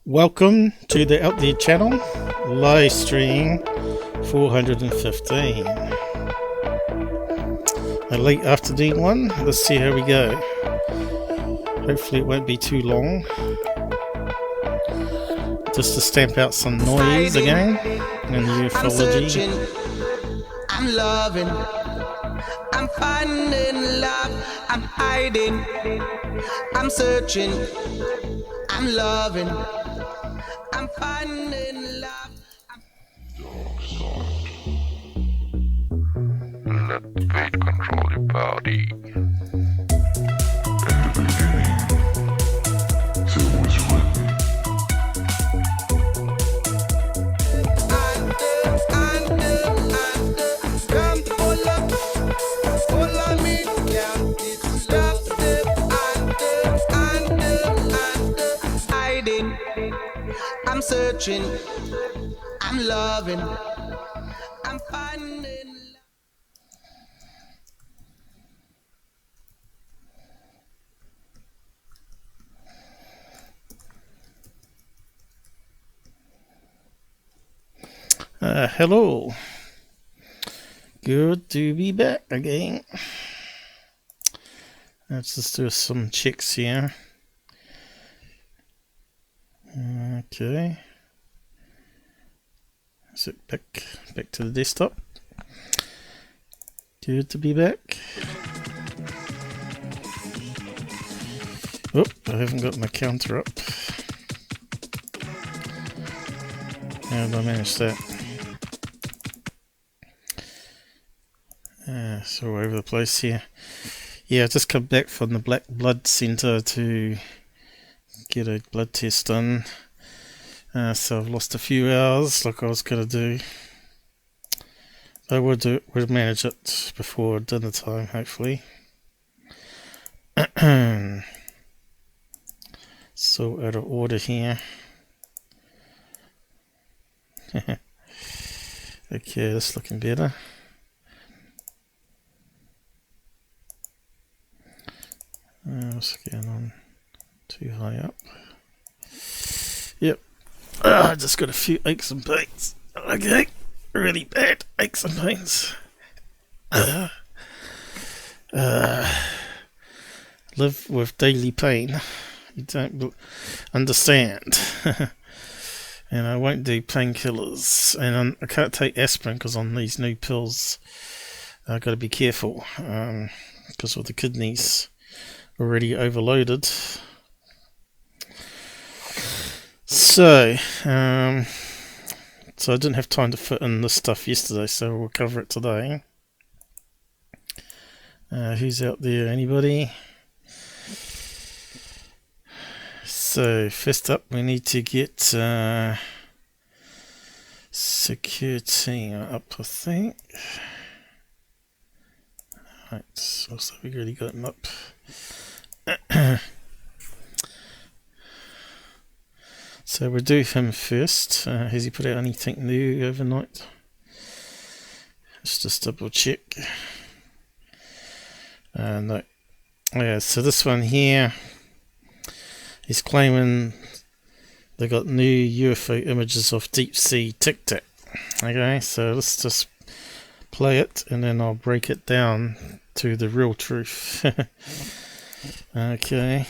Welcome to the Out There channel, live stream 415. A late afternoon one. Let's see how we go. Hopefully it won't be too long. Just to stamp out some noise again in ufology. I'm loving, I'm finding love, I'm hiding, I'm searching, I'm loving, I'm finding love. Dark side. Let fate control your body. At the beginning, there was written. Come follow me, yeah. It's love, hiding. I'm searching, I'm loving, I'm finding love. Hello. Good to be back again. Let's just do some checks here. Okay. So back to the desktop. Good to be back. Oh, I haven't got my counter up. How did I manage that? So all over the place here. Yeah, I just come back from the Black Blood Centre to get a blood test done. So I've lost a few hours like I was going to do. But we'll manage it before dinner time, hopefully. So out of order here. Okay, that's looking better. What's going on? Too high up. Yep. I just got a few aches and pains. Okay. Really bad aches and pains. Live with daily pain. You don't understand. And I won't do painkillers. And I can't take aspirin because on these new pills I've got to be careful because of the kidneys already overloaded. So I didn't have time to fit in this stuff yesterday, so we'll cover it today. Who's out there? Anybody? So first up, we need to get Secureteam up, I think. Right, so we already got him up. So we'll do him first. Has he put out anything new overnight? Let's just double check. No. Yeah, so this one here, he's claiming they got new UFO images of deep sea Tic Tac. Okay, so let's just play it and then I'll break it down to the real truth. Okay.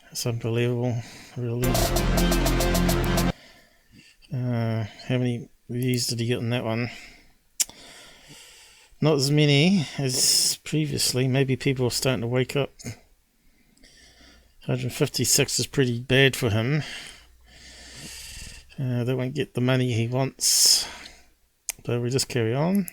That's unbelievable, really. How many views did he get on that one? Not as many as previously. Maybe people are starting to wake up. 156 is pretty bad for him. They won't get the money he wants. But we just carry on.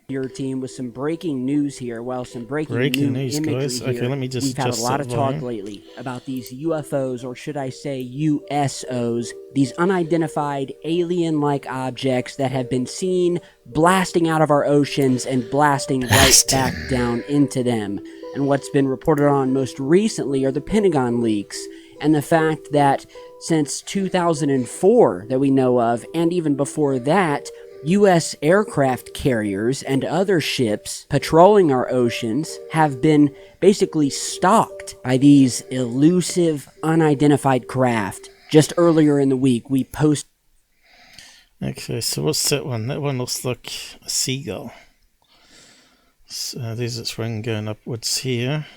Your team with some breaking news here. Well, some breaking news imagery guys. here. Okay, let me just We've had a lot of talk volume lately about these UFOs, or should I say USOs, these unidentified alien-like objects that have been seen blasting out of our oceans and blasting right back down into them. And what's been reported on most recently are the Pentagon leaks, and the fact that since 2004 that we know of, and even before that, U.S. aircraft carriers and other ships patrolling our oceans have been basically stalked by these elusive, unidentified craft. Just earlier in the week, we posted. Okay, so what's that one? That one looks like a seagull. So there's its wing going upwards here.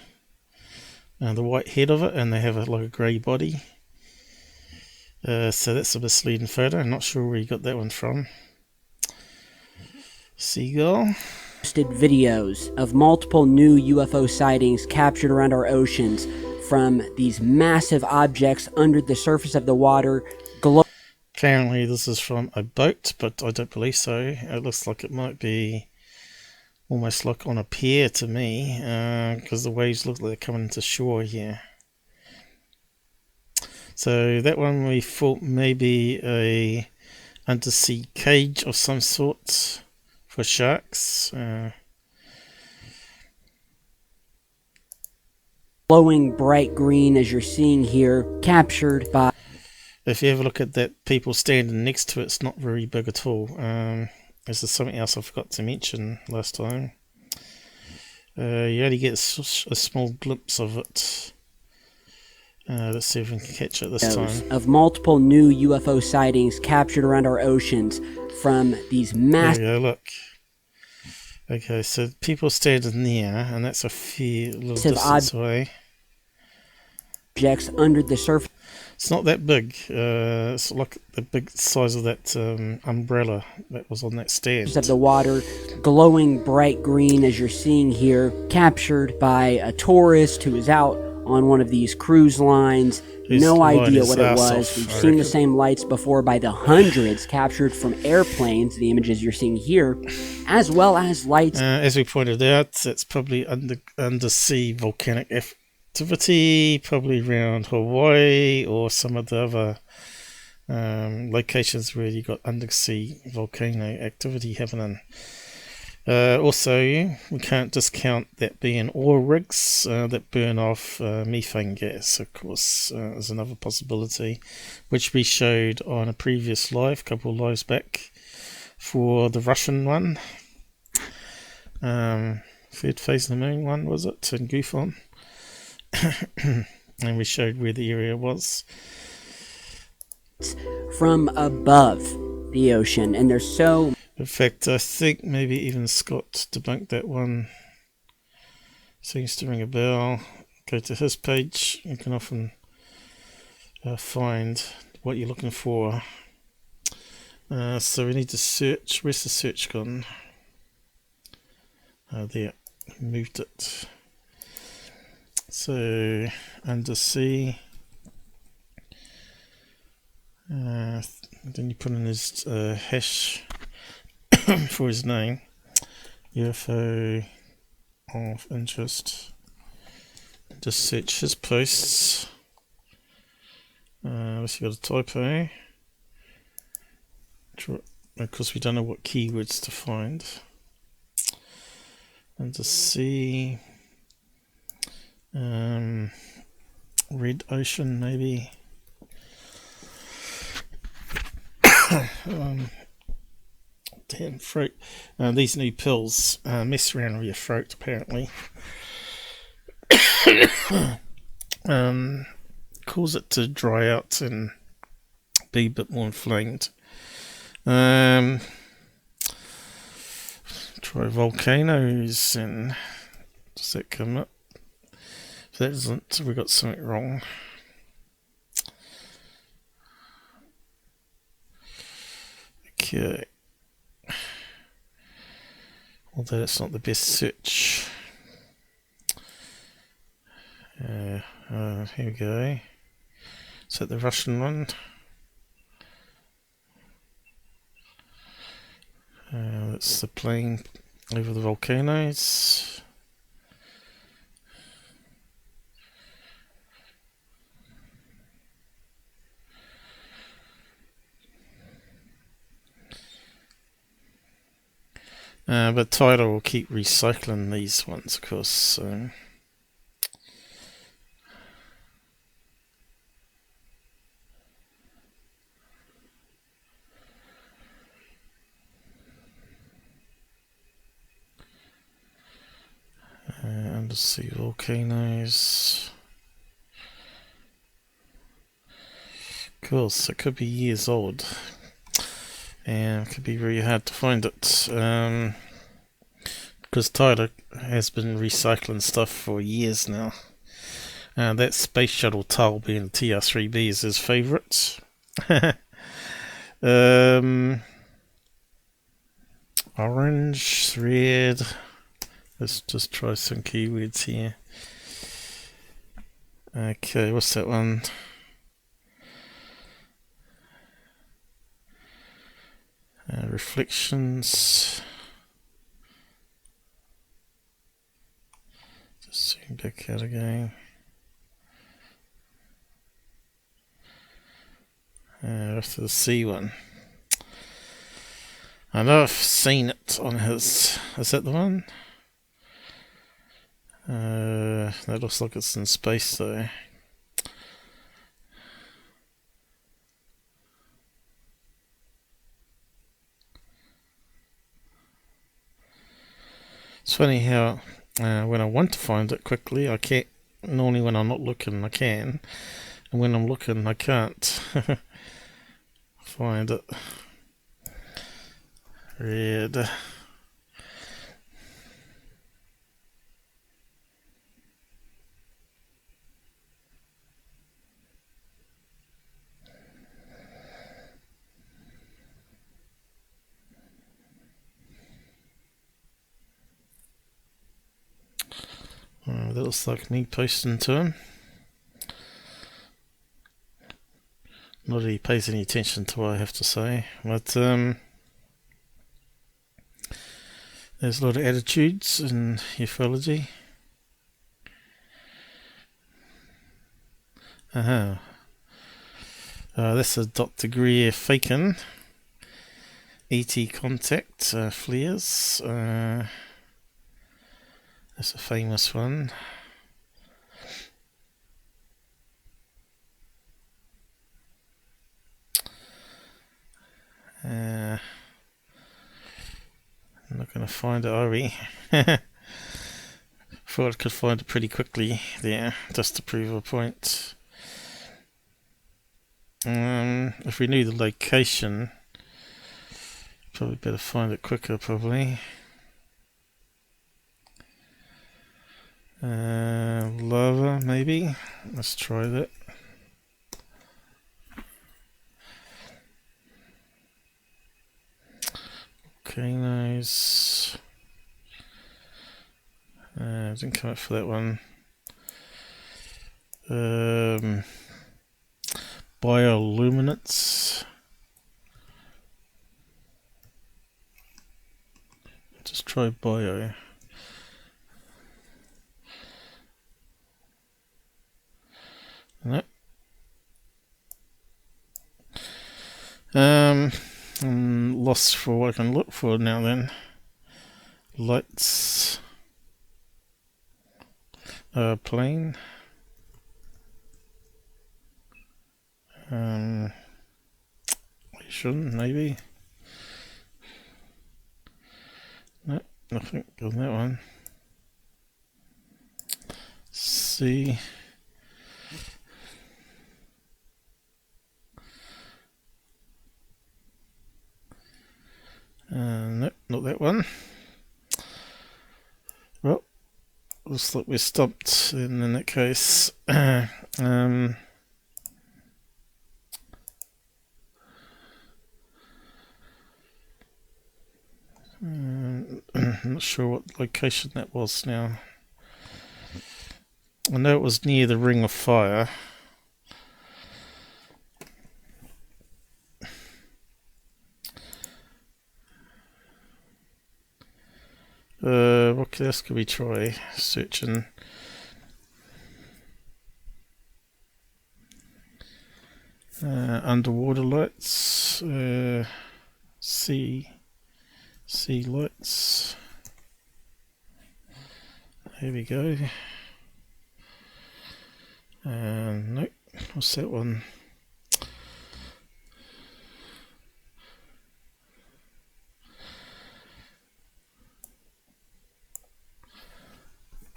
The white head of it, and they have like a grey body. So that's a misleading photo. I'm not sure where you got that one from. Seagull. Posted videos of multiple new UFO sightings captured around our oceans from these massive objects under the surface of the water. Apparently this is from a boat, but I don't believe so. It looks like it might be almost like on a pier to me, because the waves look like they're coming into shore here. So that one we thought maybe a undersea cage of some sort for sharks. Glowing bright green, as you're seeing here, captured by. If you ever look at that people standing next to it, it's not very big at all. This is something else I forgot to mention last time. You only get a small glimpse of it. Let's see if we can catch it this time. Of multiple new UFO sightings captured around our oceans from these massive. There we go, look. Okay, so people standing there, and that's a fair little distance away. Objects under the surface. It's not that big. It's like the big size of that umbrella that was on that stand. Of the water, glowing bright green, as you're seeing here, captured by a tourist who is out on one of these cruise lines. No idea what it was. We've seen the same lights before by the hundreds captured from airplanes, the images you're seeing here, as well as lights. As we pointed out, it's probably undersea volcanic activity, probably around Hawaii or some of the other locations where you got undersea volcano activity happening. Also, we can't discount that being oil rigs that burn off methane gas, of course, is another possibility, which we showed on a previous live, a couple of lives back, for the Russian one. Thirdphaseofmoon one, was it, in Goof-On? And we showed where the area was. From above the ocean, and there's so. In fact, I think maybe even Scott debunked that one. Seems to ring a bell. Go to his page. You can often find what you're looking for. So we need to search. Where's the search gone? There. Moved it. So, undersea. Then you put in his hash for his name, UFO of interest. Just search his posts. Unless you got a typo. Of course, we don't know what keywords to find. And to see Red Ocean, maybe. Damn throat. These new pills mess around with your throat, apparently. Cause it to dry out and be a bit more inflamed. Try volcanoes, and does that come up? If that doesn't, we got something wrong. Okay. Although that's not the best search. Here we go. Is that the Russian one? That's the plane over the volcanoes. But Tidal will keep recycling these ones, of course. So. Let's see, volcanoes. Of course, it could be years old, and it could be very hard to find it. Because Tyler has been recycling stuff for years now. That space shuttle tile being TR3B is his favourite. Orange, red. Let's just try some keywords here. Okay, what's that one? Reflections. Just zoom back out again. After the C one. I know I've seen it on his. Is that the one? That looks like it's in space though. It's funny how when I want to find it quickly, I can't. Normally when I'm not looking, I can. And when I'm looking, I can't find it. Red. That looks like me posting to him. Not that he pays any attention to what I have to say, but there's a lot of attitudes in ufology. This is Dr. Greer Faken. ET contact flares. That's a famous one. I'm not going to find it, are we? Thought I could find it pretty quickly there, just to prove a point. If we knew the location, probably better find it quicker, probably. Lava, maybe. Let's try that. Volcanoes. Didn't come up for that one. Bioilluminates. Just try bio. Nope. I'm lost for what I can look for now then. Lights. Plane. Shouldn't, maybe. Nope, nothing on that one. C. Nope, not that one. Well, looks like we're stopped in that case. I'm not sure what location that was now. I know it was near the Ring of Fire. What else could we try searching? Underwater lights, sea lights. Here we go. Nope, what's that one?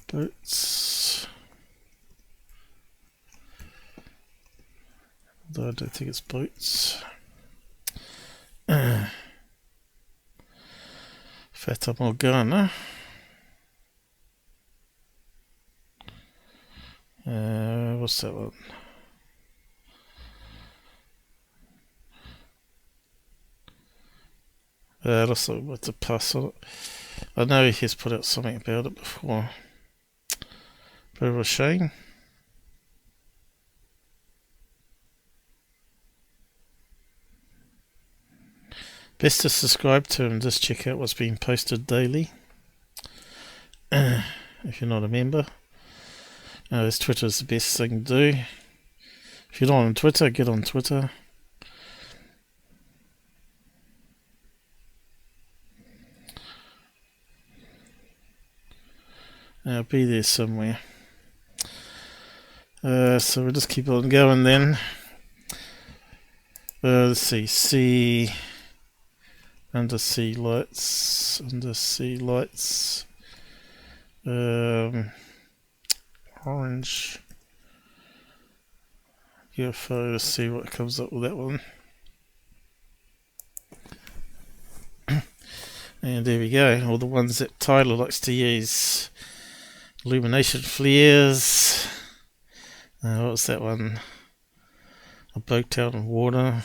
Boats. Although I don't think it's boats. Fata Morgana. What's that one? Looks like what's a pass on it. I know he's put out something about it before. Bit of a shame. Best to subscribe to him, just check out what's being posted daily. If you're not a member. His Twitter is the best thing to do. If you're not on Twitter, get on Twitter. I'll be there somewhere. So we'll just keep on going then. Let's see. Undersea lights. Orange UFO. Let's see what comes up with that one. And there we go. All the ones that Tyler likes to use. Illumination flares. What was that one? A boat out in water.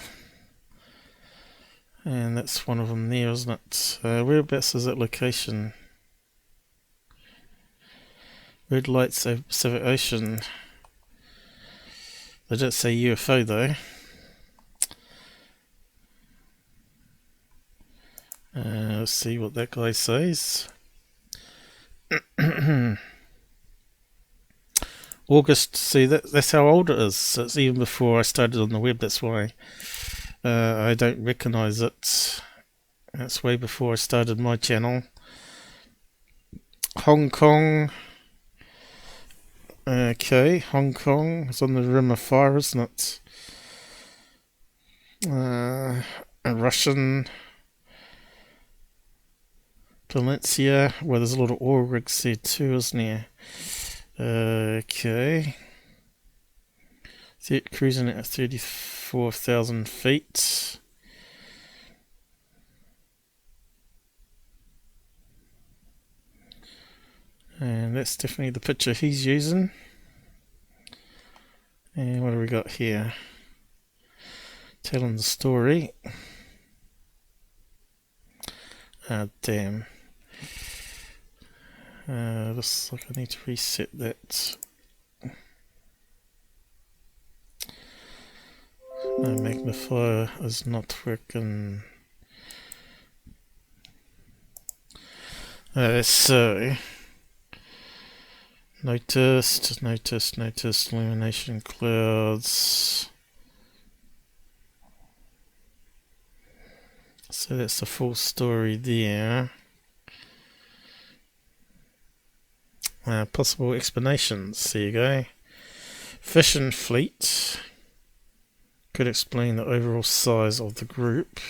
And that's one of them there, isn't it? Whereabouts is that location? Red lights over Pacific Ocean. They don't say UFO though. Let's see what that guy says. August, see that's how old it is. So it's even before I started on the web, that's why I don't recognise it. That's way before I started my channel. Hong Kong. Okay, Hong Kong. It's on the Rim of Fire, isn't it? A Russian. Valencia. Well, there's a lot of oil rigs there too, isn't there? Okay. Cruising at 34,000 feet. And that's definitely the picture he's using. And what do we got here? Telling the story. Ah, damn. Looks like I need to reset that. My magnifier is not working. So noticed illumination clouds. So that's the full story there. Possible explanations. There you go. Fishing fleet could explain the overall size of the group.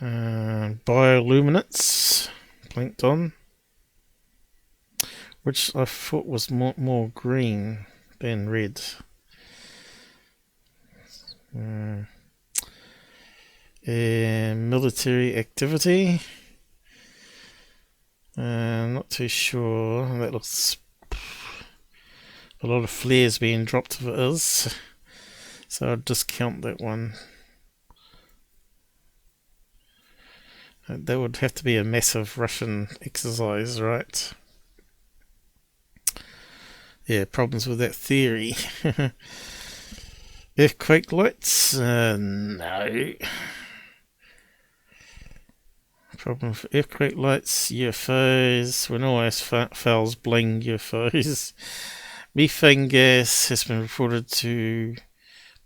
Bioluminescence, plankton, which I thought was more green than red. Military activity. Not too sure. That looks a lot of flares being dropped if it is. So I'll discount that one. That would have to be a massive Russian exercise, right? Yeah, problems with that theory. Earthquake lights? No. Problem for earthquake lights, UFOs. When all else fails, blame UFOs. Methane gas has been reported to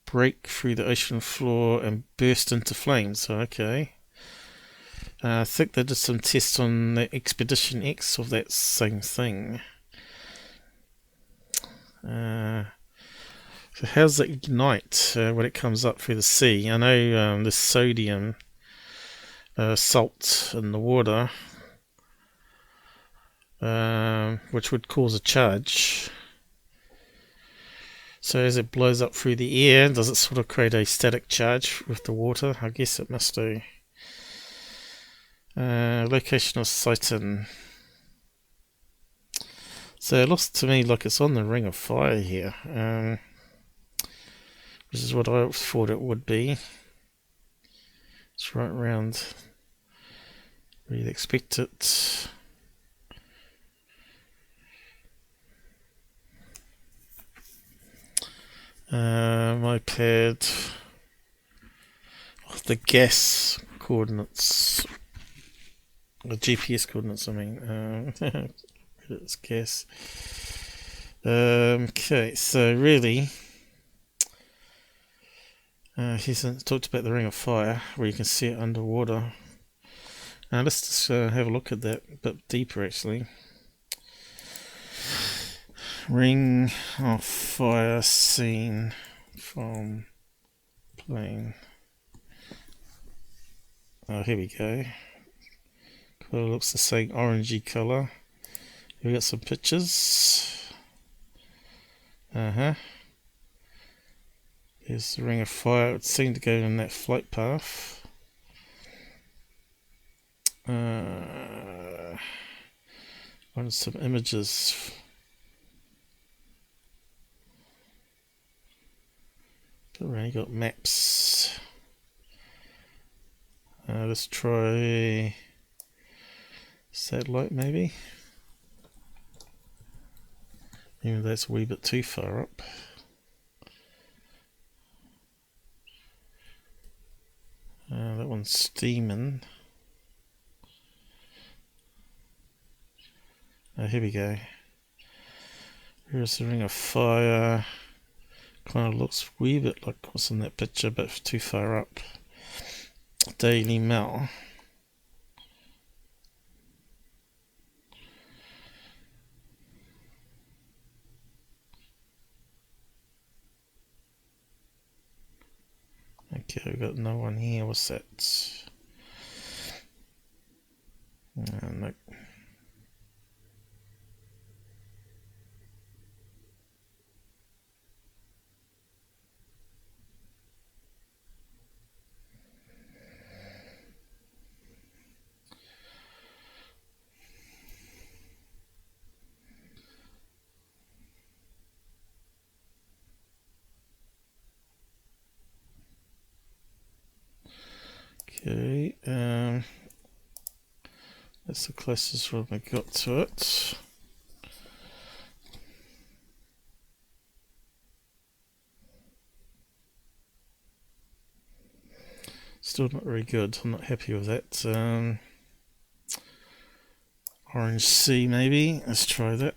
break through the ocean floor and burst into flames. So, okay. I think they did some tests on the Expedition X of that same thing. So how does it ignite when it comes up through the sea? I know the sodium salt in the water, which would cause a charge. So as it blows up through the air, does it sort of create a static charge with the water? I guess it must do. Location of sighting. So it looks to me like it's on the ring of fire here, which is what I thought it would be. It's right around where you'd expect it. My pad, the gas coordinates, the GPS coordinates, I mean, it's gas. Okay, so really, he's talked about the ring of fire, where you can see it underwater. Now let's just have a look at that a bit deeper, actually. Ring of fire seen from plane. Oh, here we go. Colour looks the same orangey colour. We got some pictures. There's the ring of fire. It seemed to go in that flight path. Wanted some images. But we only got maps. Let's try satellite, maybe. Even though that's a wee bit too far up. That one's steaming. Here we go. Here's the ring of fire. Kind of looks a wee bit like what's in that picture, but too far up. Daily Mail. Okay, we've got no one here. What's that? Nope. Okay, that's the closest one I got to it. Still not very good. I'm not happy with that. Orange C maybe. Let's try that.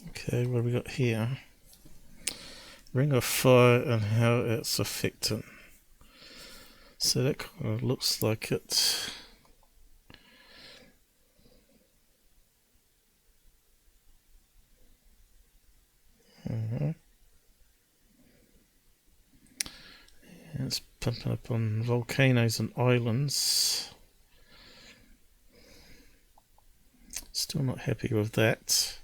Okay, what have we got here? Ring of fire and how it's affecting. So that kind of looks like it. It's pumping up on volcanoes and islands. Still not happy with that.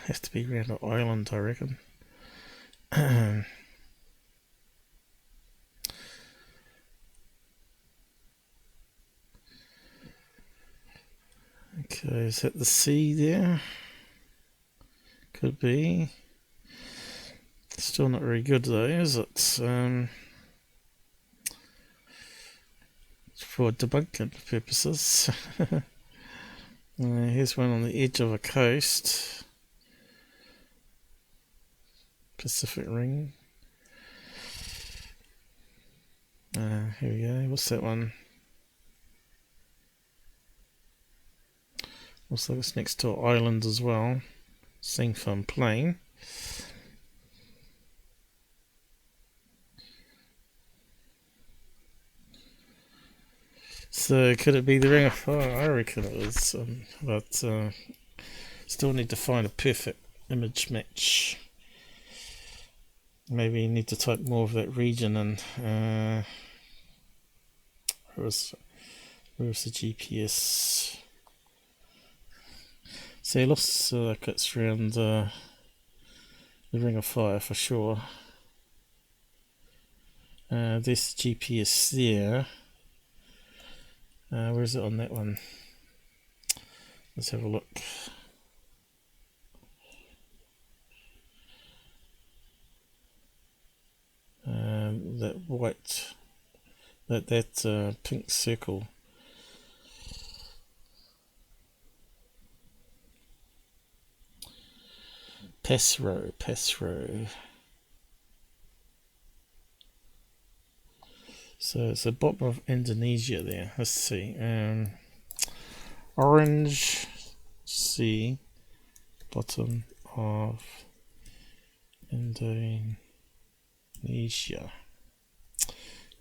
Has to be around the island, I reckon. Okay, is that the sea there? Could be. Still not very good though, is it? For debunking purposes. Here's one on the edge of a coast. Pacific Ring. Here we go. What's that one? Looks like it's next to an island as well. Seen from plane. So could it be the Ring of Fire? I reckon it is, but still need to find a perfect image match. Maybe you need to type more of that region and where's the GPS? See, it looks like it's around the Ring of Fire for sure. There's the GPS there. Where is it on that one? Let's have a look. That white, that pink circle. Passrow. So it's the bottom of Indonesia there. Let's see. Orange Sea, bottom of Indonesia.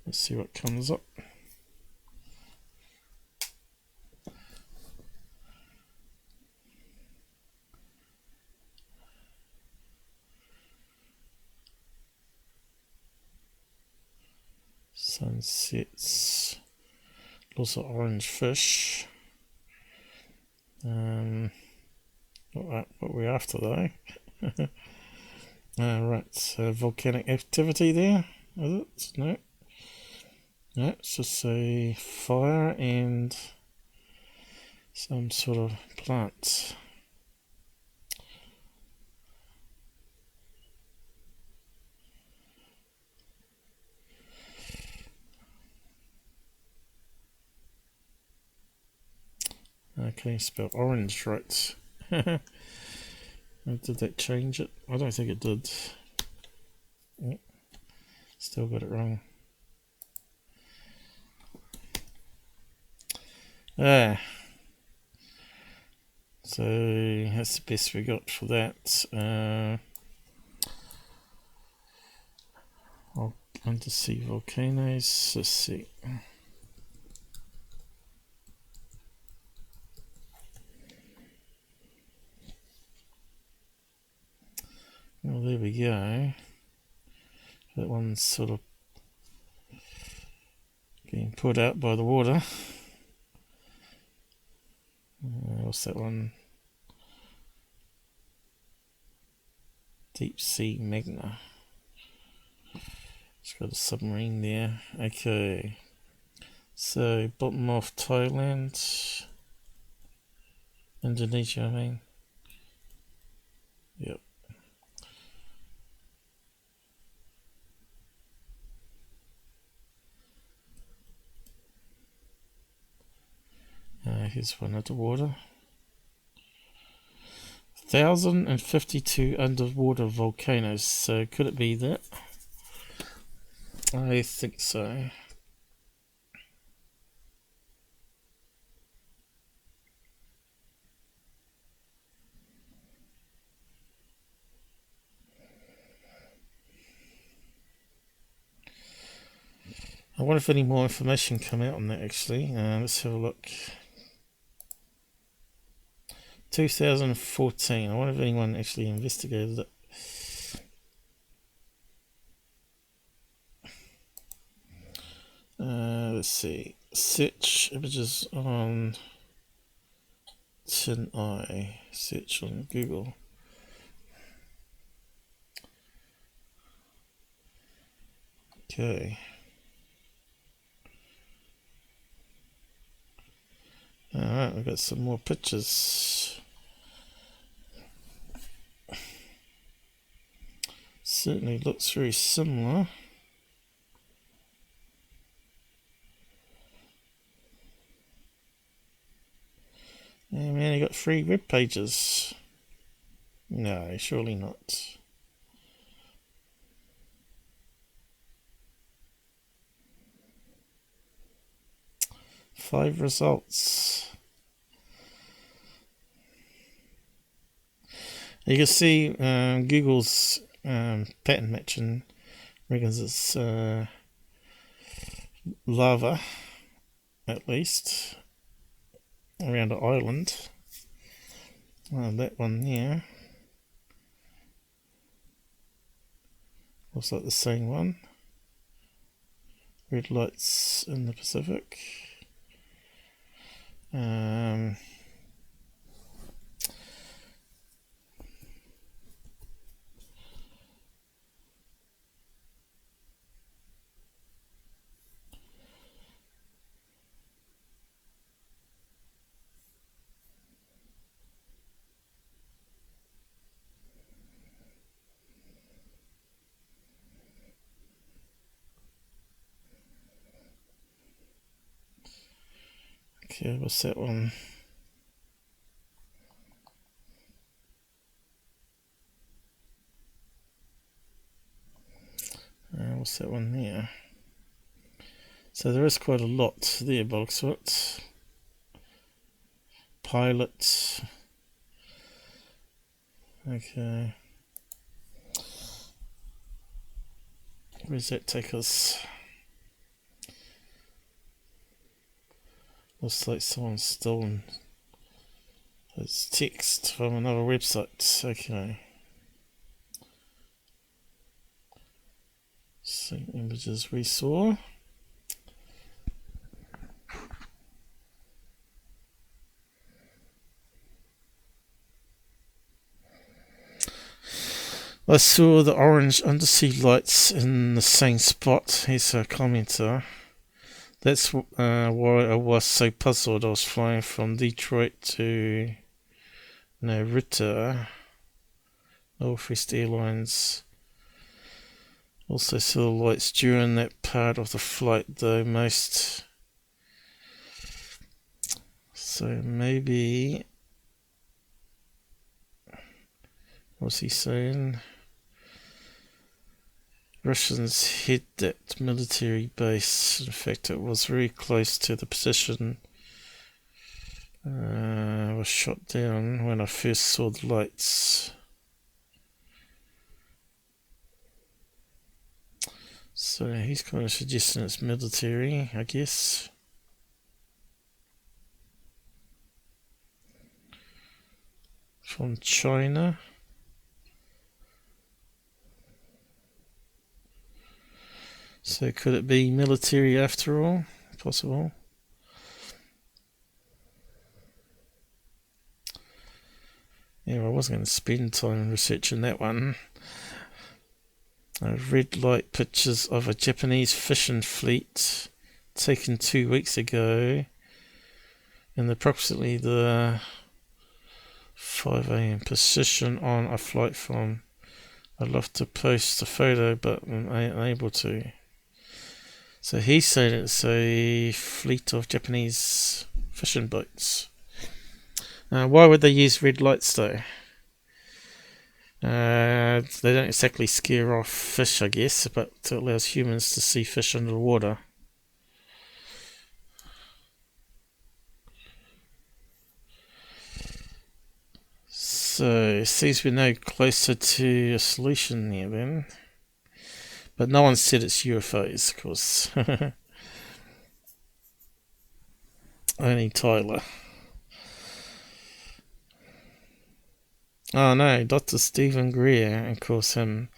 Let's see what comes up. Sunsets. Lots of orange fish. What we're after though. Right, volcanic activity there, is it? No. No, it's just a fire and some sort of plant. Okay, spell orange right. Did that change it? I don't think it did. Still got it wrong. So that's the best we got for that. Undersea volcanoes. Let's see. Well, there we go. That one's sort of being put out by the water. What's that one? Deep Sea Magna. It's got a submarine there. Okay. So, bottom of Thailand. Indonesia, I mean. Yep. Here's one underwater. 1,052 underwater volcanoes. So could it be that? I think so. I wonder if any more information come out on that actually. Let's have a look. 2014. I wonder if anyone actually investigated it. Let's see. Search images on Tin Eye. Search on Google. Okay. Alright, we've got some more pictures. Certainly looks very similar. Yeah, man, I got 3 web pages. No, surely not. Five results. You can see Google's pattern matching reckons it's lava, at least, around an island. That one there looks like the same one. Red lights in the Pacific. Okay, what's that one? What's that one there? So there is quite a lot there, by the looks of it. Pilot. Okay. Where does that take us? Looks like someone's stolen its text from another website. Okay. Same images we saw. I saw the orange undersea lights in the same spot. Here's a commenter. That's why I was so puzzled. I was flying from Detroit to Narita, Northwest Airlines. Also saw the lights during that part of the flight, though most. So maybe. What's he saying? Russians hit that military base. In fact, it was very close to the position. I was shot down when I first saw the lights. So he's kind of suggesting it's military, I guess. From China. So could it be military after all? Possible. Yeah, I was going to spend time researching that one. Red light pictures of a Japanese fishing fleet taken 2 weeks ago in approximately the 5 a.m. position on a flight from. I'd love to post a photo, but I'm unable to. So he said it's a fleet of Japanese fishing boats. Why would they use red lights though? They don't exactly scare off fish, I guess, but it allows humans to see fish under the water. So it seems we're no closer to a solution here then. But no one said it's UFOs, of course. Only Tyler. Oh no, Dr. Stephen Greer, of course him.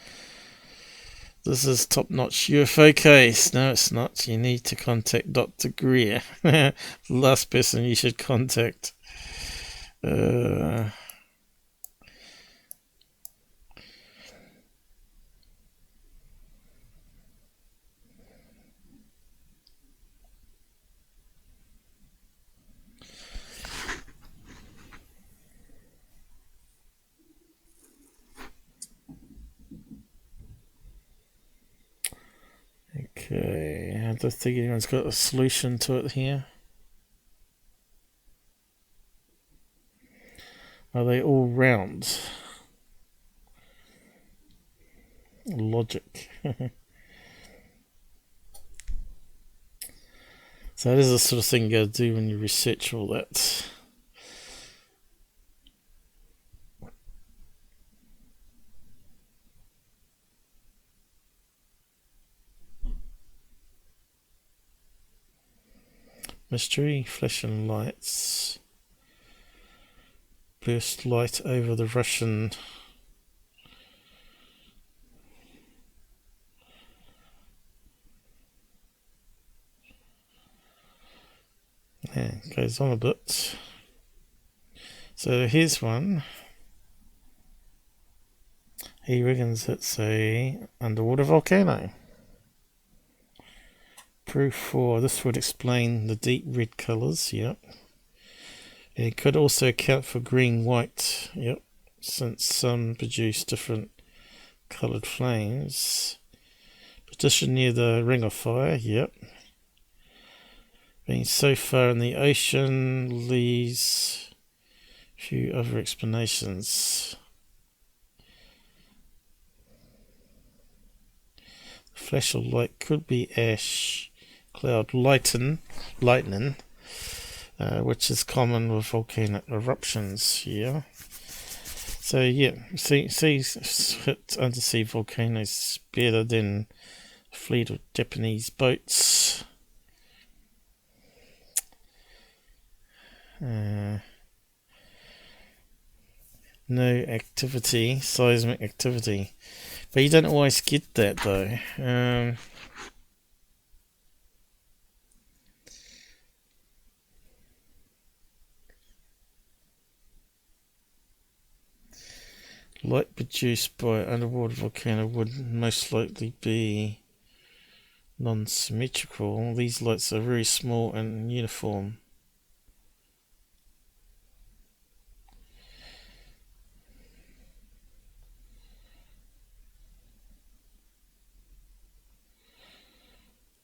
This is top-notch UFO case. No, it's not. You need to contact Dr. Greer. The last person you should contact. Okay, I don't think anyone's got a solution to it here. Are they all round? Logic. So that is the sort of thing you gotta do when you research all that. Mystery, flashing lights. Burst light over the Russian. Yeah, goes on a bit. So here's one. He reckons it's a underwater volcano. Proof 4. This would explain the deep red colours. Yep. It could also account for green-white. Yep. Since some produce different coloured flames. Position near the ring of fire. Yep. Being so far in the ocean leaves a few other explanations. The flash of light could be ash cloud lightning, which is common with volcanic eruptions. Yeah. So yeah, seas hit undersea volcanoes better than a fleet of Japanese boats. No activity, seismic activity, but you don't always get that though. Light produced by underwater volcano would most likely be non-symmetrical. These lights are very small and uniform.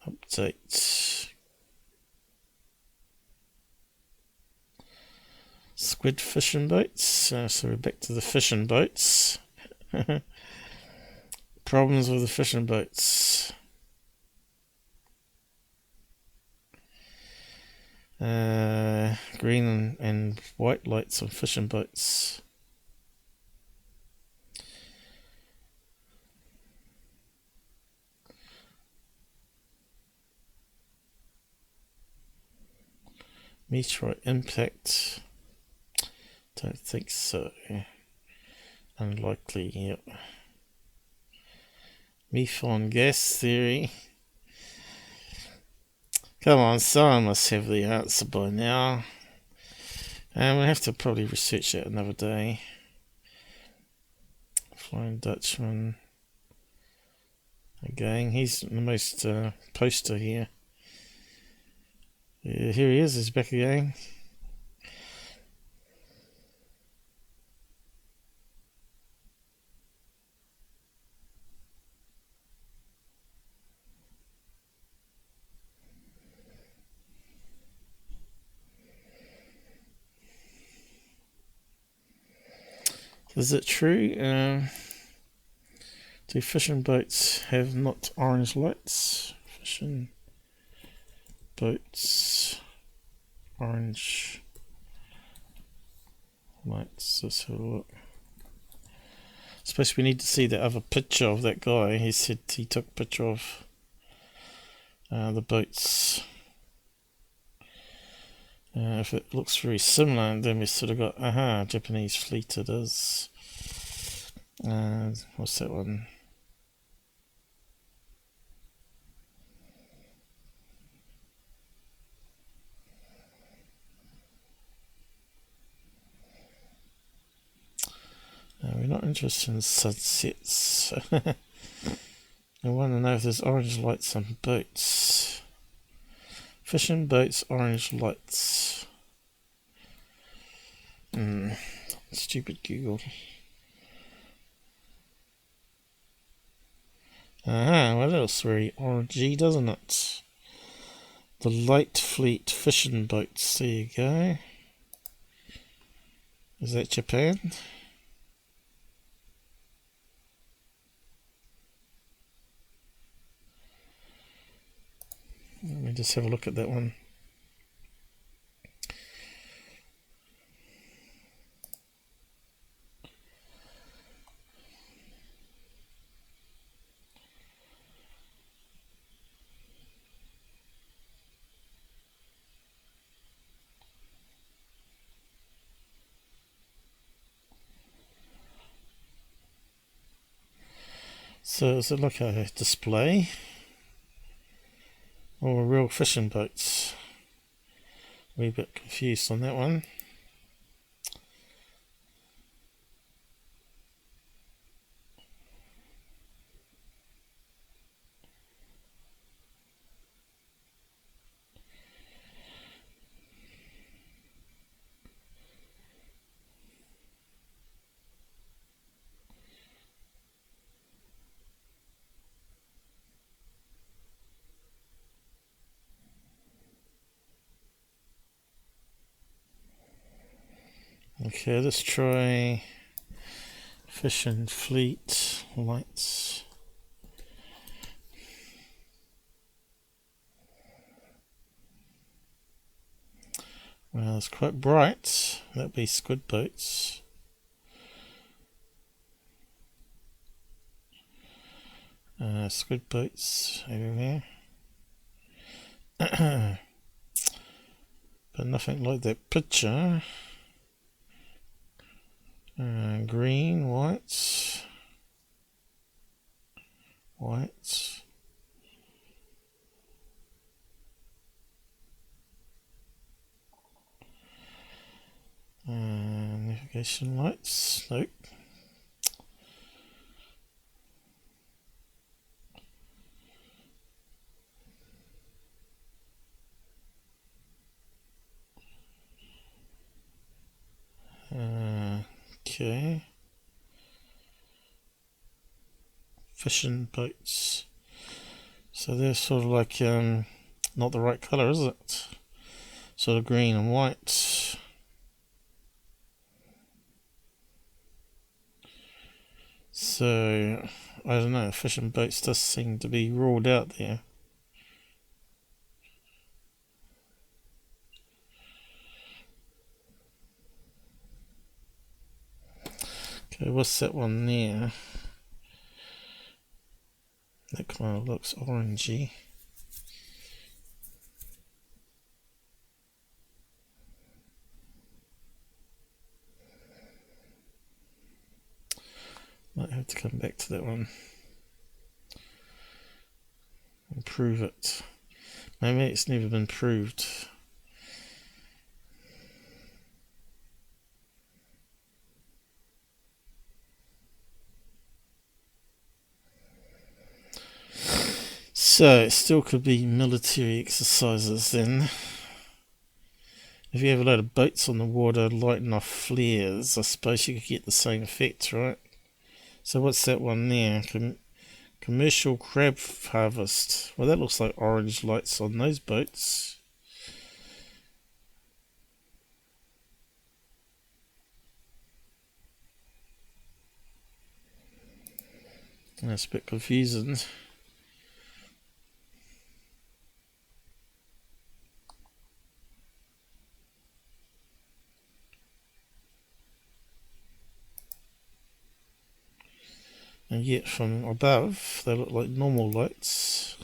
Update. Squid fishing boats. So we're back to the fishing boats. Problems with the fishing boats. Green and white lights on fishing boats. Meteorite impact. Don't think so. Unlikely, yep. Methane gas theory. Come on, someone must have the answer by now. And we'll have to probably research that another day. Flying Dutchman. Again, he's the most poster here. Yeah, here he is, he's back again. Is it true? Do fishing boats have not orange lights? Fishing boats, orange lights. Let's have a look. Suppose we need to see the other picture of that guy. He said he took a picture of the boats. If it looks very similar, then we sort of got, Japanese fleet it is. What's that one? We're not interested in sunsets. I want to know if there's orange lights on boats. Fishing boats, orange lights. Stupid Google. What else? Very orangey, doesn't it? The light fleet fishing boats. There you go. Is that Japan? Let me just have a look at that one. So is it like a display or real fishing boats? A wee bit confused on that one. Okay, let's try fishing fleet lights. Well, it's quite bright. That'd be squid boats. Squid boats everywhere. But nothing like that picture. Green, white, white. Navigation lights, nope. Okay. Fishing boats. So they're sort of like not the right colour, is it? Sort of green and white. So I don't know, fishing boats does seem to be ruled out there. Okay, what's that one there? That kind of looks orangey. Might have to come back to that one and prove it. Maybe it's never been proved. So it still could be military exercises then. If you have a load of boats on the water lighting off flares, I suppose you could get the same effect, right? So what's that one there? Commercial crab harvest. Well, that looks like orange lights on those boats. That's a bit confusing. And yet from above, they look like normal lights.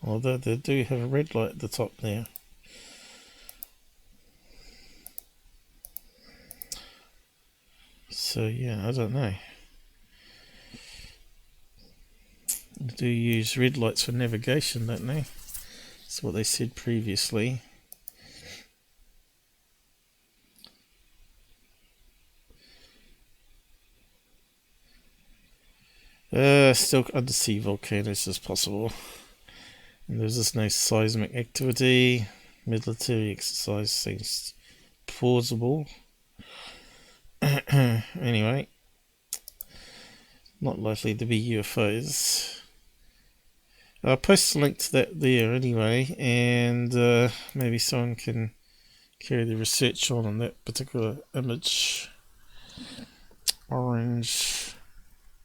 Although they do have a red light at the top there. So yeah, I don't know. They do use red lights for navigation, don't they? That's what they said previously. Still undersea volcanoes as possible. And there's just no seismic activity. Military exercise seems plausible. Anyway, not likely to be UFOs. I'll post a link to that there anyway, and maybe someone can carry the research on that particular image. Orange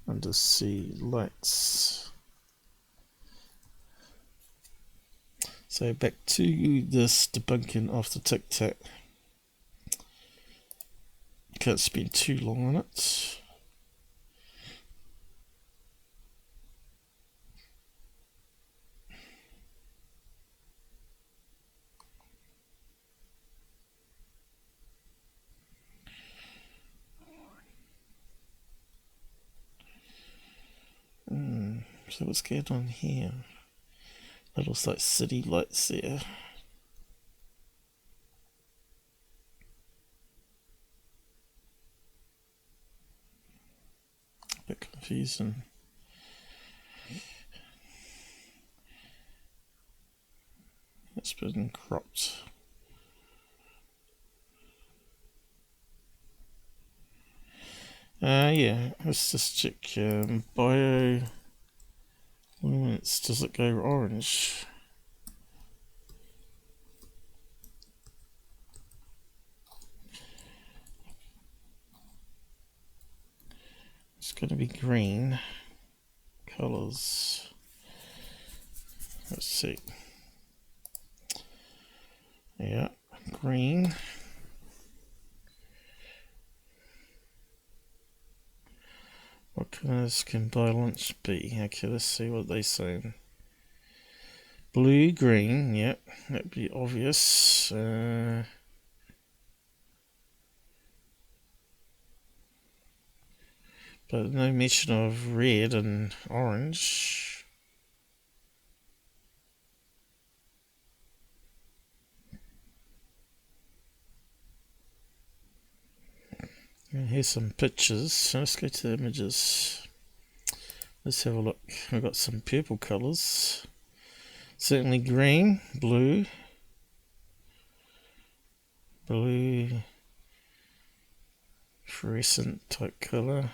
undersea lights. So back to this debunking of the Tic Tac. Can't spend too long on it. So what's going on here? That looks like city lights there. A bit confusing. It's been cropped. Yeah, let's just check bioilluminating. Does it go orange? It's going to be green. Colors. Let's see. Yeah, green. What colours can violence be? Okay, let's see what they say. Blue, green, yep, that'd be obvious. But no mention of red and orange. And here's some pictures. So let's go to the images. Let's have a look. We've got some purple colours. Certainly green, blue, fluorescent type colour.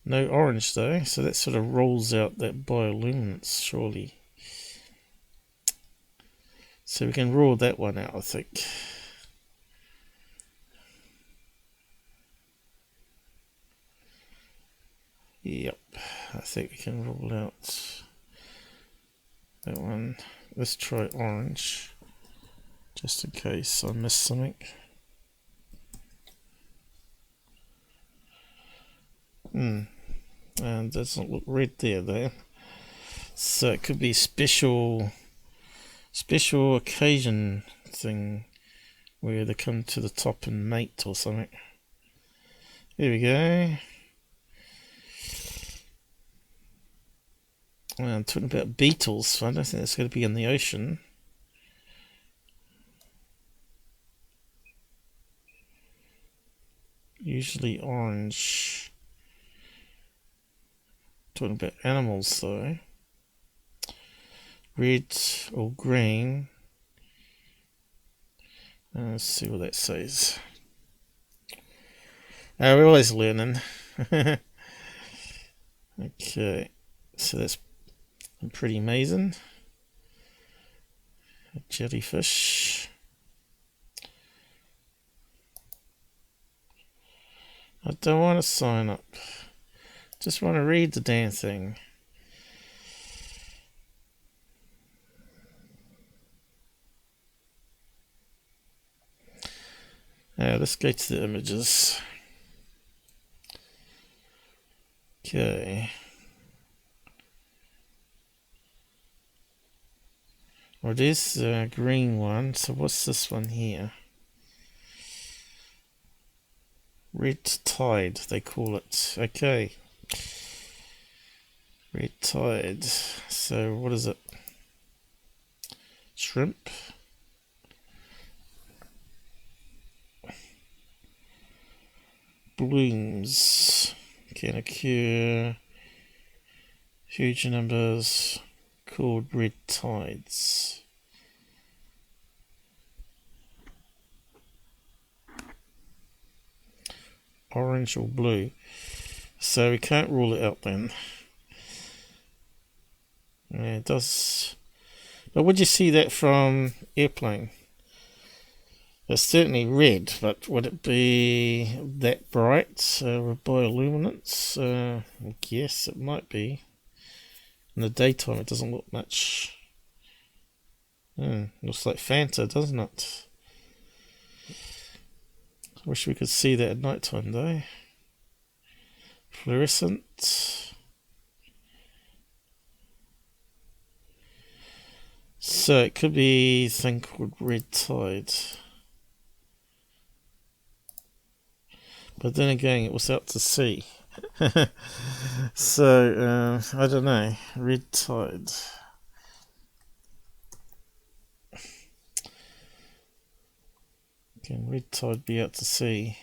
No orange though, so that sort of rolls out that bioluminescence surely. So we can rule that one out, I think. Yep, I think we can rule out that one. Let's try orange, just in case I missed something. And doesn't look red there though. So it could be special occasion thing where they come to the top and mate or something. There we go. I'm talking about beetles, so I don't think that's going to be in the ocean. Usually orange. Talking about animals though. Red or green. Let's see what that says. We're always learning. Okay, so that's pretty amazing. A jellyfish. I don't want to sign up. Just want to read the damn thing. Let's go to the images. Okay. Well, there's the green one. So what's this one here? Red tide, they call it. Okay. Red tide. So what is it? Shrimp. Blooms can occur huge numbers, called red tides. orange or blue. So we can't rule it out then. Yeah, it does. But would you see that from airplane? It's certainly red, but would it be that bright with bioluminescence? I guess it might be. In the daytime it doesn't look much. Looks like Fanta, doesn't it? I wish we could see that at night time though. Fluorescent. So it could be a thing called red tide. But then again, it was out to sea. So, I don't know. Red tide. Can red tide be out to sea?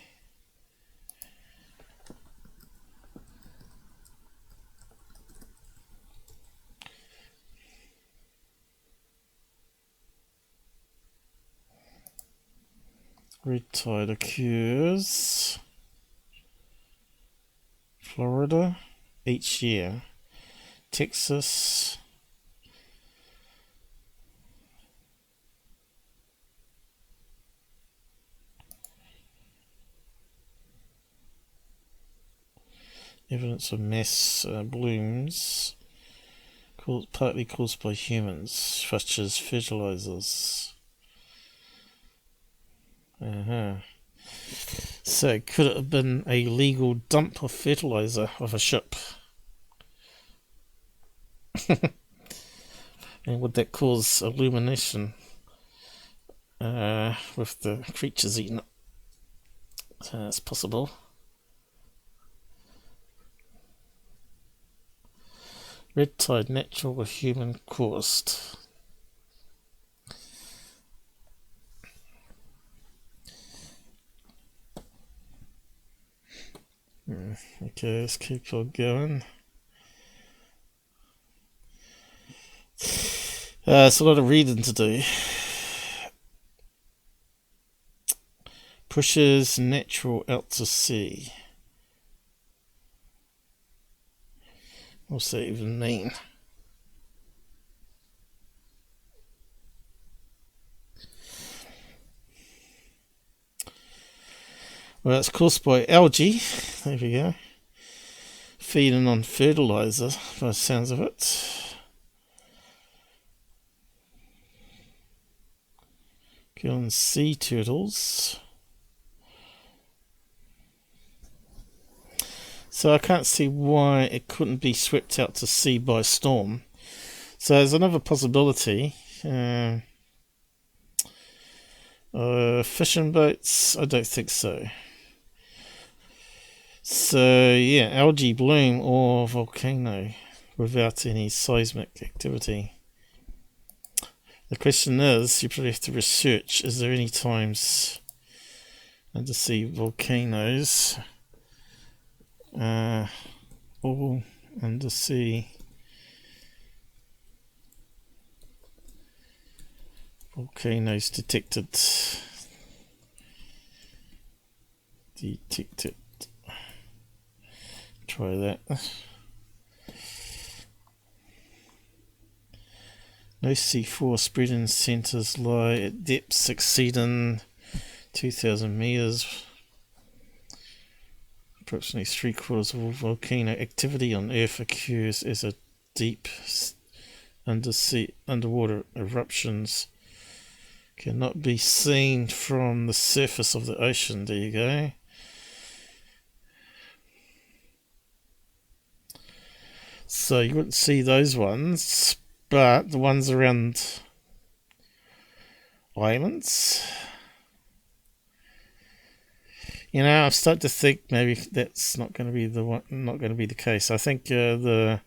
Red tide occurs Florida each year. Texas. Evidence of mass blooms partly caused by humans, such as fertilizers. So could it have been a legal dump of fertilizer of a ship? And would that cause illumination with the creatures eating it? So that's possible. Red tide, natural or human caused? Okay, let's keep on going. It's a lot of reading to do. Pushes natural out to sea. What's that even mean? Well, it's caused by algae. There we go. Feeding on fertilizer, by the sounds of it. Killing sea turtles. So I can't see why it couldn't be swept out to sea by storm. So there's another possibility. Fishing boats? I don't think so. So yeah, algae bloom or volcano without any seismic activity. The question is, you probably have to research, is there any times undersea volcanoes or undersea volcanoes detected? Detected. Try that. No C4 spreading centres lie at depths exceeding 2,000 metres. Approximately 3/4 of all volcano activity on Earth occurs as a deep underwater eruptions cannot be seen from the surface of the ocean. There you go. So you wouldn't see those ones, but the ones around islands, you know, I've started to think maybe that's not going to be the case. I think the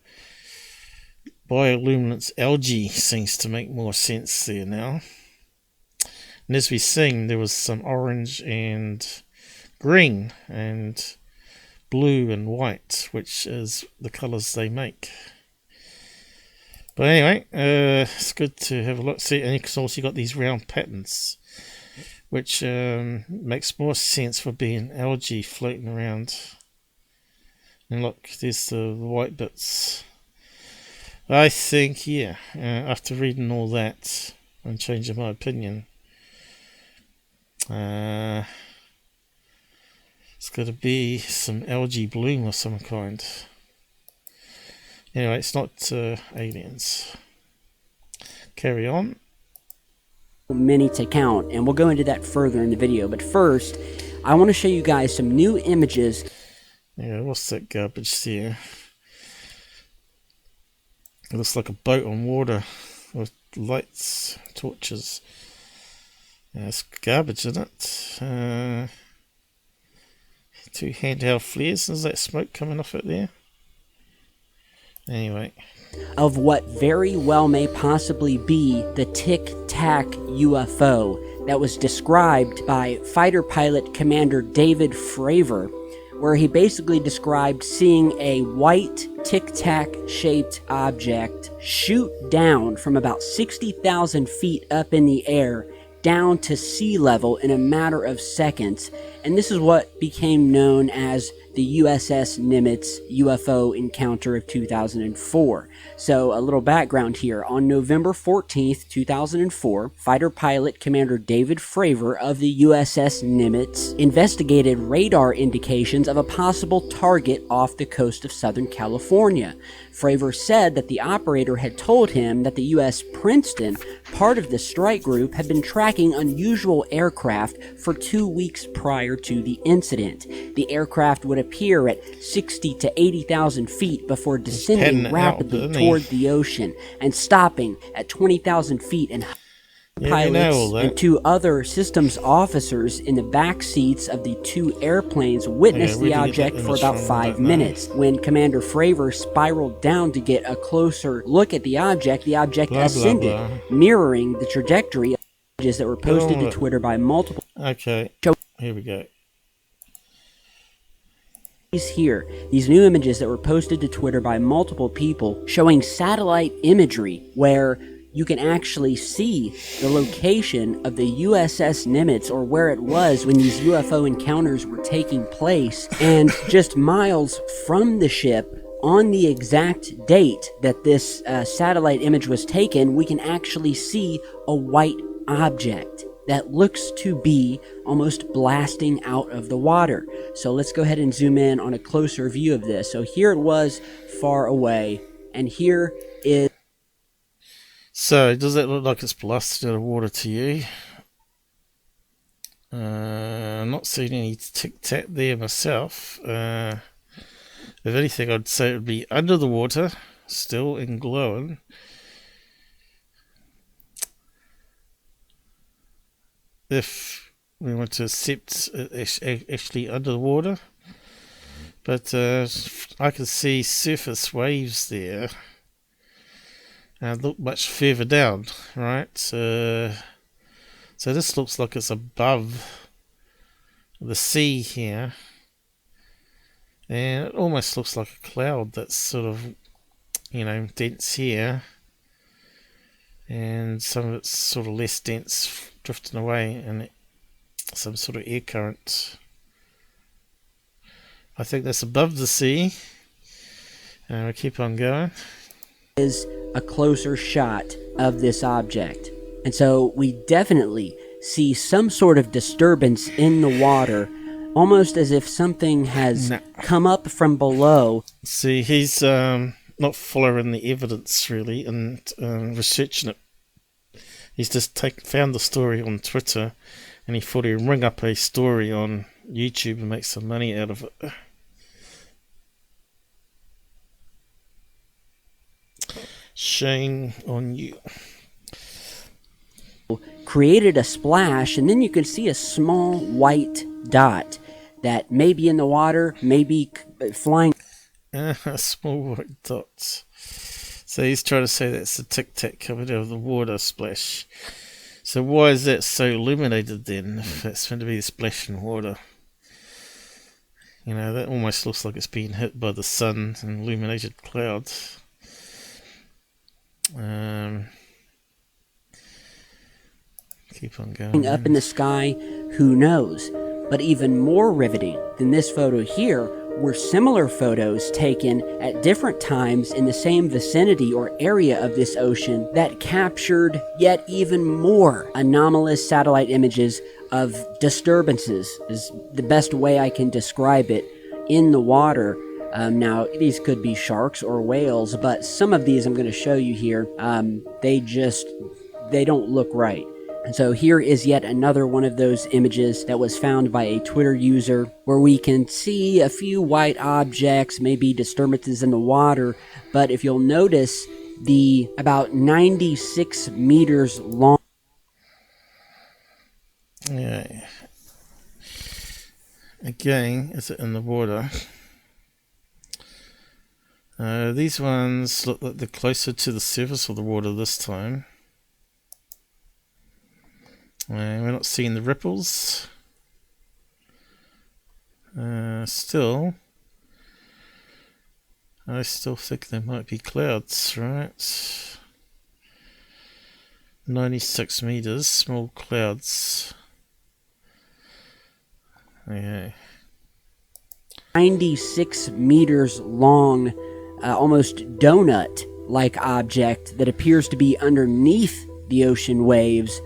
bioluminescent algae seems to make more sense there now. And as we've seen, there was some orange and green and blue and white, which is the colours they make. But anyway, it's good to have a look. See, and you also got these round patterns which makes more sense for being algae floating around. And look, there's the white bits. I think, yeah, after reading all that and changing my opinion, it's got to be some algae bloom of some kind. Anyway, it's not aliens. Carry on. Many to count, and we'll go into that further in the video. But first, I want to show you guys some new images. Yeah, what's that garbage there? It looks like a boat on water with lights, torches. Yeah, it's garbage, isn't it? 2 handheld flares. Is that smoke coming off it there? Anyway. Of what very well may possibly be the Tic Tac UFO that was described by fighter pilot Commander David Fravor, where he basically described seeing a white Tic Tac shaped object shoot down from about 60,000 feet up in the air down to sea level in a matter of seconds. And this is what became known as the USS Nimitz UFO encounter of 2004. So a little background here. On November 14th, 2004, fighter pilot Commander David Fravor of the USS Nimitz investigated radar indications of a possible target off the coast of Southern California. Fravor said that the operator had told him that the U.S. Princeton, part of the strike group, had been tracking unusual aircraft for 2 weeks prior to the incident. The aircraft would appear at 60 to 80,000 feet before descending rapidly toward the ocean and stopping at 20,000 feet and pilots and 2 other systems officers in the back seats of the 2 airplanes witnessed the object for about 5 minutes. When Commander Fravor spiraled down to get a closer look at the object ascended, mirroring the trajectory of images that were posted to Twitter by multiple... Okay, here we go. Here, these new images that were posted to Twitter by multiple people showing satellite imagery where you can actually see the location of the USS Nimitz, or where it was when these UFO encounters were taking place, and just miles from the ship, on the exact date that this satellite image was taken, we can actually see a white object that looks to be almost blasting out of the water. So let's go ahead and zoom in on a closer view of this. So here it was far away, and here is... So, does that look like it's blasted out of water to you? I'm not seeing any Tic Tac there myself. If anything, I'd say it would be under the water, still and glowing. If we want to accept it actually under the water. But I can see surface waves there. And look much further down, right? So this looks like it's above the sea here. And it almost looks like a cloud that's sort of, you know, dense here. And some of it's sort of less dense, drifting away, and some sort of air current. I think that's above the sea. And we'll keep on going. Is a closer shot of this object. And so we definitely see some sort of disturbance in the water, almost as if something has come up from below. See, he's not following the evidence really and researching it. He's just found the story on Twitter, and he thought he'd ring up a story on YouTube and make some money out of it. Shame on you. Created a splash, and then you can see a small white dot that may be in the water, may be flying. Small white dots. So he's trying to say that's a Tic Tac coming out of the water splash. So why is that so illuminated then, if that's meant to be a splash in water? You know, that almost looks like it's being hit by the sun and illuminated clouds. keep on going. up in the sky, who knows? But even more riveting than this photo here were similar photos taken at different times in the same vicinity or area of this ocean that captured yet even more anomalous satellite images of disturbances, is the best way I can describe it, in the water. Now, these could be sharks or whales, but some of these I'm going to show you here, they don't look right. And so here is yet another one of those images that was found by a Twitter user where we can see a few white objects, maybe disturbances in the water, but if you'll notice, the about 96 meters long... Yeah. Again, is it in the water? These ones look like they're closer to the surface of the water this time. We're not seeing the ripples. Still, I still think there might be clouds, right? 96 meters, small clouds. Okay. 96 meters long, almost donut-like object that appears to be underneath the ocean waves.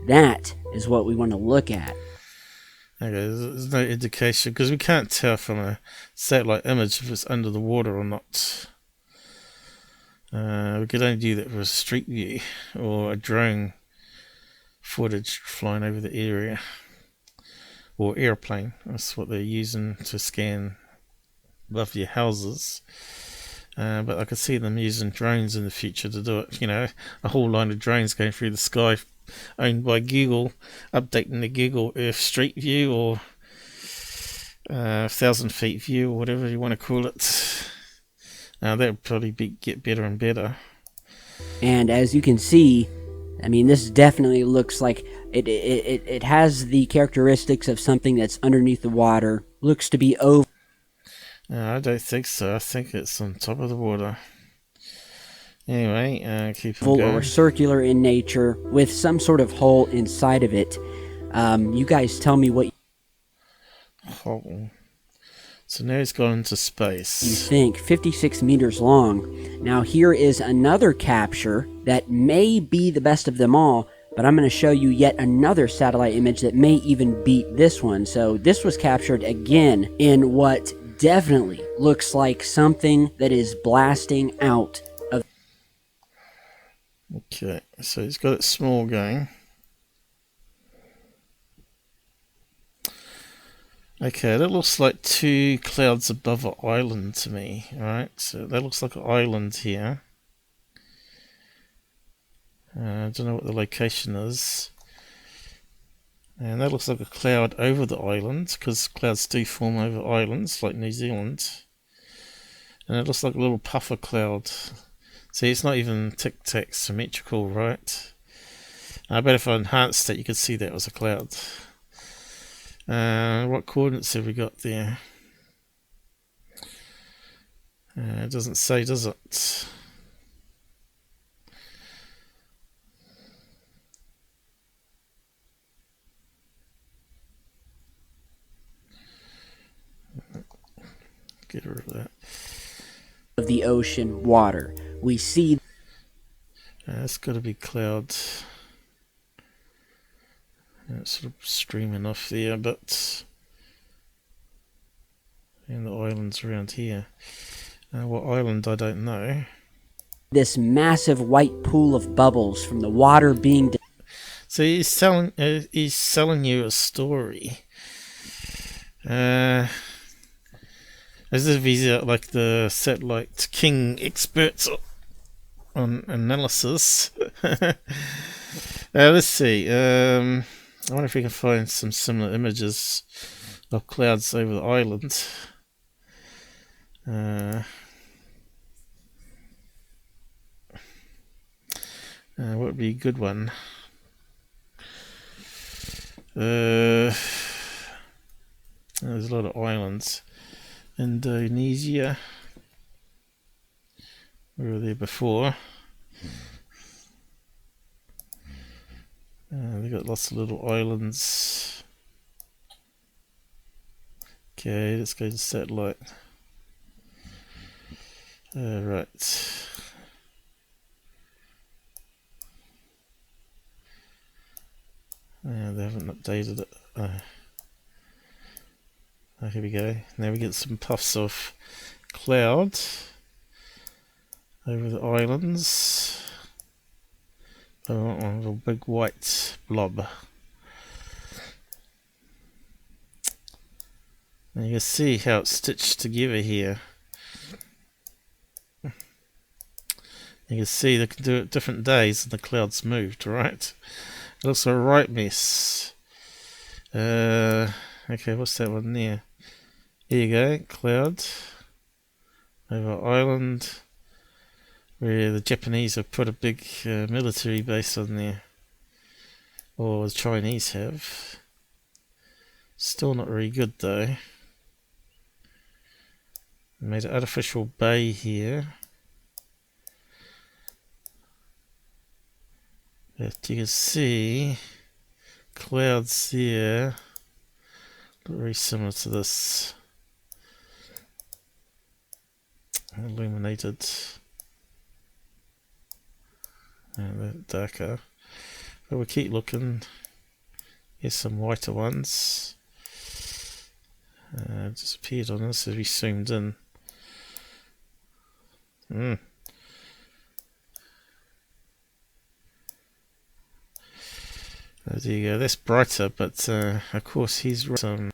That is what we want to look at. Okay, there's no indication because we can't tell from a satellite image if it's under the water or not. We could only do that with a street view or a drone footage flying over the area, or airplane. That's what they're using to scan above your houses. But I could see them using drones in the future to do it. You know, a whole line of drones going through the sky, owned by Google, updating the Google Earth Street View or 1,000 feet view or whatever you want to call it. That would probably get better and better. And as you can see, I mean, this definitely looks like it has the characteristics of something that's underneath the water. Looks to be over. I don't think so. I think it's on top of the water. Anyway, keep on going. Or circular in nature with some sort of hole inside of it. You guys tell me what Hole. So now he's gone into space. you think. 56 meters long. Now here is another capture that may be the best of them all, but I'm going to show you yet another satellite image that may even beat this one. So this was captured again in what definitely looks like something that is blasting out of... Okay, so he's got it small going. Okay, that looks like two clouds above an island to me, right? So that looks like an island here. I don't know what the location is. And that looks like a cloud over the island, because clouds do form over islands, like New Zealand. And it looks like a little puffer cloud. See, it's not even Tic Tac symmetrical, right? I bet if I enhanced it, you could see that was a cloud. What coordinates have we got there? It doesn't say, does it? Get rid of that. Of the ocean water. We see... It's got to be clouds. It's sort of streaming off there, but and the islands around here. What island, I don't know. this massive white pool of bubbles from the water being... So he's selling you a story. As if he's like the satellite king experts on analysis. Let's see. I wonder if we can find some similar images of clouds over the island. What would be a good one? There's a lot of islands. Indonesia. We were there before. They've got lots of little islands. Okay, let's go to satellite. Right. They haven't updated it. Oh, here we go. Now we get some puffs of cloud over the islands. I want one little big white blob. And you can see how it's stitched together here. You can see they can do it different days and the clouds moved, right? It looks a right mess. Okay, what's that one there? Here you go, cloud over island where the Japanese have put a big military base on there, or the Chinese have. Still not very good though. Made an artificial bay here. But you can see clouds here look very similar to this. Illuminated. And they're darker. But we'll keep looking. Here's some whiter ones. Disappeared on us as we zoomed in. There you go, that's brighter, but of course he's some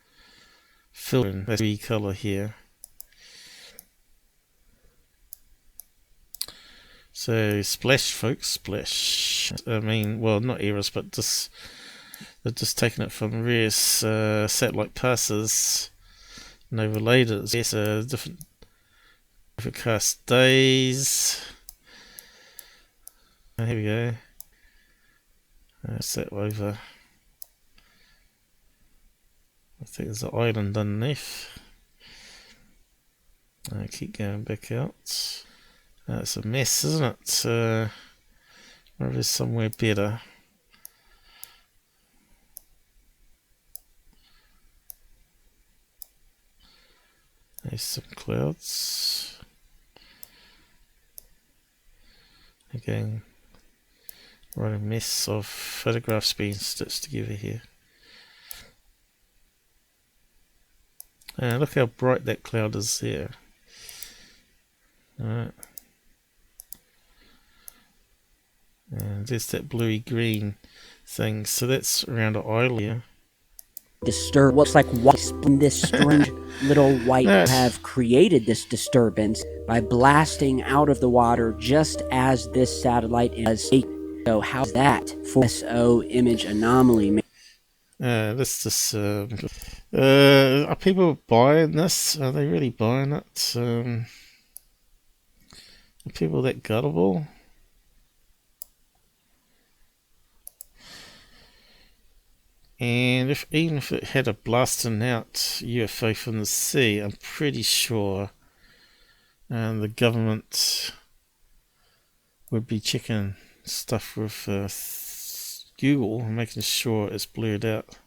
filter in that wee colour here. So splash, folks, splash. I mean, well, not errors, but just they're just taking it from various satellite passes and overlaid it. Yes, different overcast days. Here we go. Set over. I think there's an island underneath. I keep going back out. It's a mess, isn't it? Where is somewhere better? There's some clouds. Again, right, a mess of photographs being stitched together here. Look how bright that cloud is there. Alright. And there's that bluey green thing. So that's around an island here. Disturb looks like what this strange little white have created this disturbance by blasting out of the water just as this satellite is. So how's that for SO image anomaly? Are people buying this? Are they really buying it? Are people that gullible? And even if it had a blasting out UFO from the sea, I'm pretty sure the government would be checking stuff with Google and making sure it's blurred out.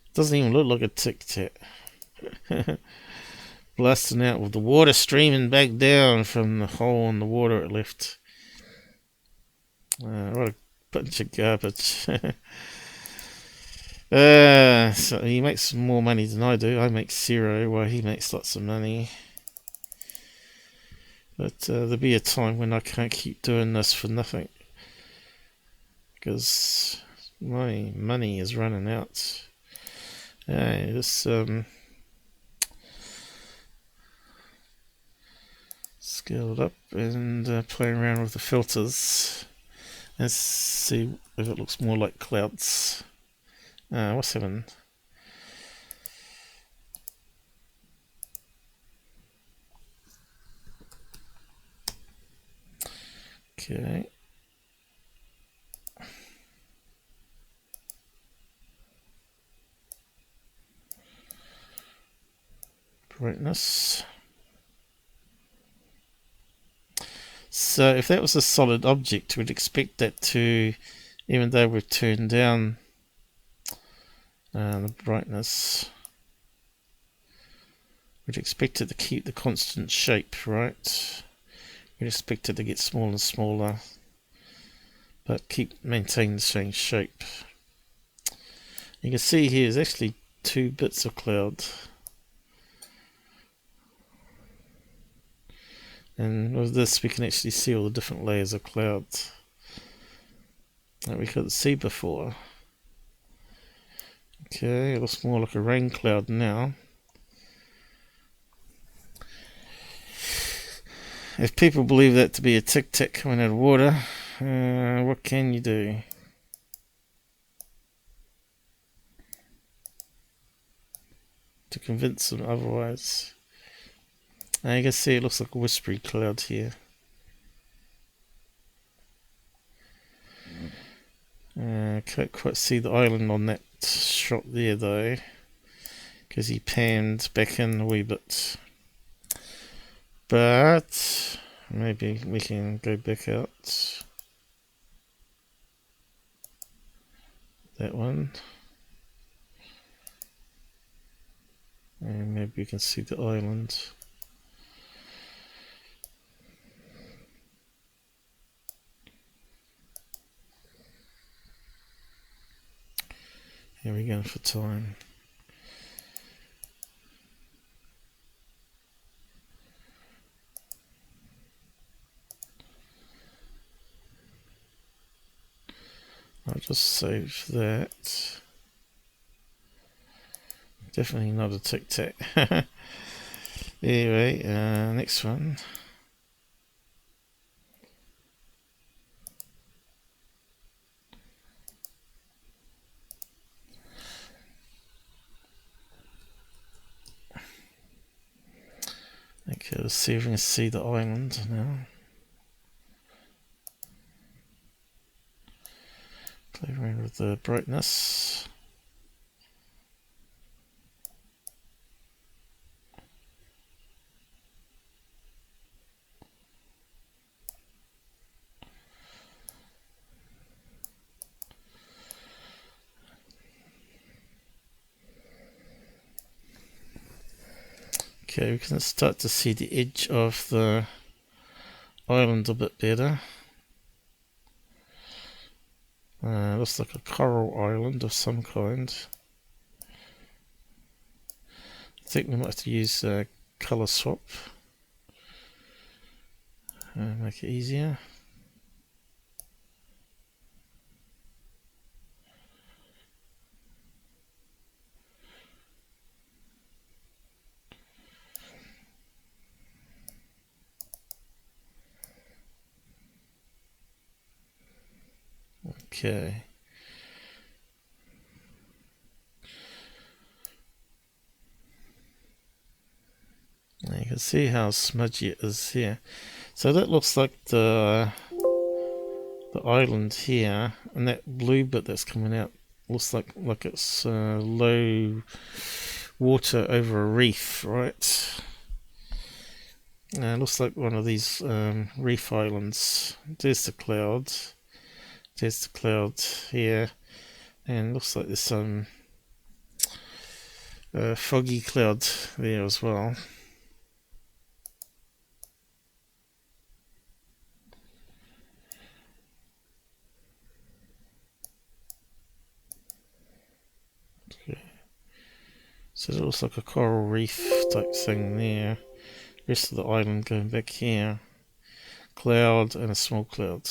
It doesn't even look like a Tic Tac. Blasting out with the water streaming back down from the hole in the water it left. What a bunch of garbage. So he makes more money than I do. I make zero while he makes lots of money. But there'll be a time when I can't keep doing this for nothing, because my money is running out. This scale it up and play around with the filters. Let's see if it looks more like clouds. What's happened? Okay. Brightness. So if that was a solid object, we'd expect that to, even though we've turned down the brightness, we'd expect it to keep the constant shape, right? We'd expect it to get smaller and smaller, but maintain the same shape. You can see here is actually 2 bits of cloud. And with this we can actually see all the different layers of cloud that we couldn't see before. Okay, it looks more like a rain cloud now. If people believe that to be a tic tac coming out of water, what can you do? To convince them otherwise. Now you can see it looks like a whispery cloud here. Can't quite see the island on that shot there though, because he panned back in a wee bit. But maybe we can go back out. That one. And maybe we can see the island. Here we go for time. I'll just save that. Definitely not a tic tac. Anyway, next one. Okay, let's see if we can see the island now. Play around with the brightness. Okay, we can start to see the edge of the island a bit better. Looks like a coral island of some kind. I think we might have to use colour swap. Make it easier. Okay. Now you can see how smudgy it is here. So that looks like the island here, and that blue bit that's coming out looks like it's low water over a reef, right? It looks like one of these reef islands. There's the cloud. There's the cloud here, and looks like there's some foggy cloud there as well. Okay. So it looks like a coral reef type thing there. Rest of the island going back here. Cloud and a small cloud.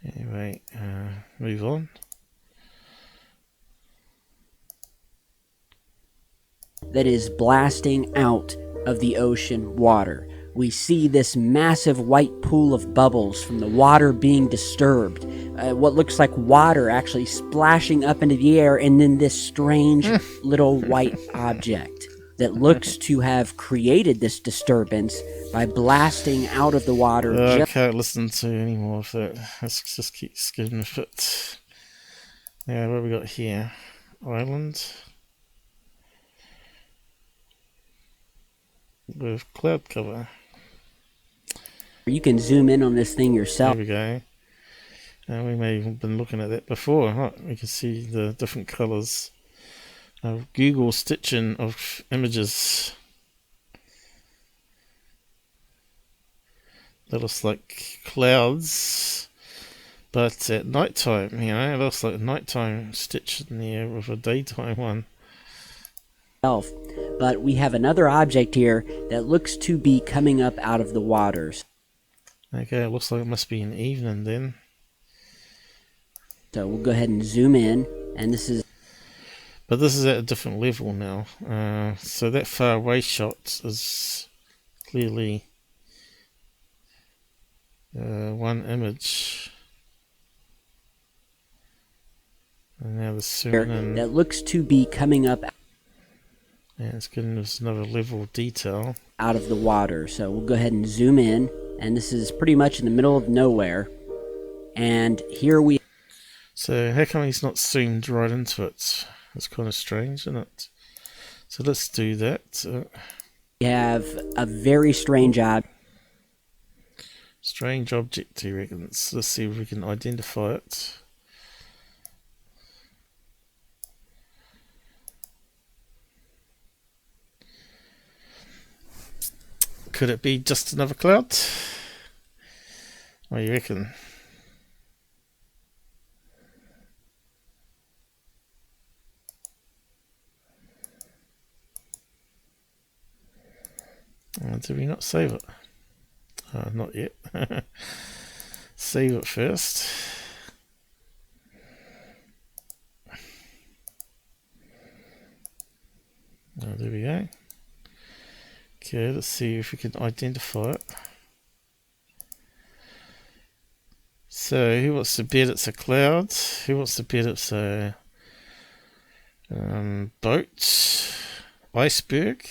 Anyway, move on. That is blasting out of the ocean water. We see this massive white pool of bubbles from the water being disturbed. What looks like water actually splashing up into the air, and then this strange little white object that looks to have created this disturbance by blasting out of the water. I can't listen to any more of that. Let's just keep skimming a bit. Yeah, what have we got here? Island. with cloud cover. You can zoom in on this thing There yourself. we go. We may have been looking at that before. Right? We can see the different colours of Google stitching of images. That looks like clouds, but at night time, you know, it looks like a nighttime stitch in there with a daytime one. But we have another object here that looks to be coming up out of the waters. Okay, it looks like it must be an evening then. So we'll go ahead and zoom in, and this is... But this is at a different level now. So that far away shot is clearly one image. And now the zooming in. that looks to be coming up And it's giving us another level of detail. out of the water. So we'll go ahead and zoom in, and this is pretty much in the middle of nowhere. And here we... So how come he's not zoomed right into it? It's kind of strange, isn't it? So let's do that. We have a very strange object. Strange object, he reckons. Let's see if we can identify it. Could it be just another cloud? What do you reckon? Did we not save it? Not yet. Save it first. There we go. Okay, let's see if we can identify it. So, who wants to bet it's a cloud? Who wants to bet it's a boat? Iceberg?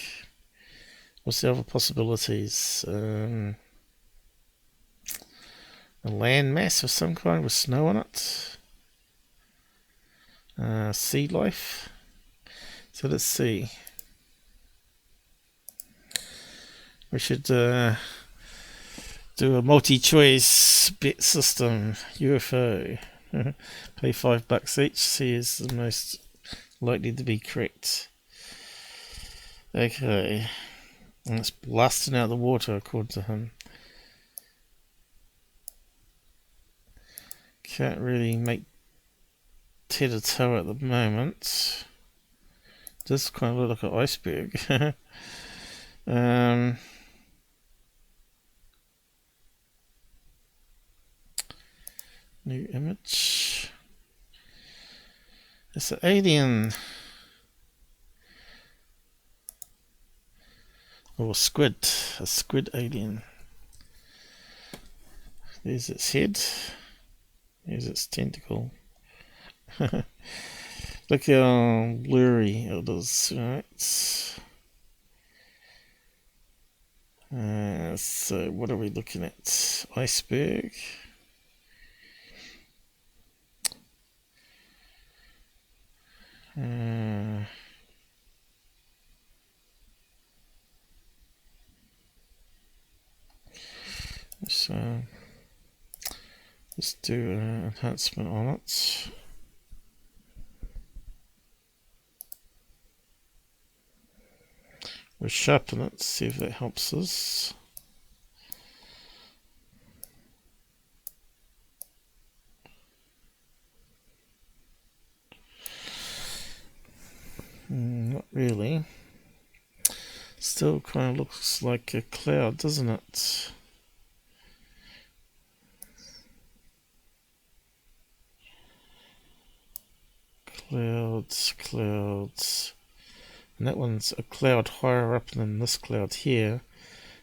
What's the other possibilities? A land mass of some kind with snow on it? Sea life? So let's see. We should do a multi-choice bet system. UFO. Pay $5 each. See is the most likely to be correct. Okay. And it's blasting out the water according to him. Can't really make head or toe at the moment. Does kind of look like an iceberg. New image. It's an alien. Or a squid alien. There's its head. There's its tentacle. Look how blurry it is, right? So what are we looking at? Iceberg. So let's do an enhancement on it. We'll sharpen it, see if that helps us. Not really. Still kind of looks like a cloud, doesn't it? Clouds. And that one's a cloud higher up than this cloud here,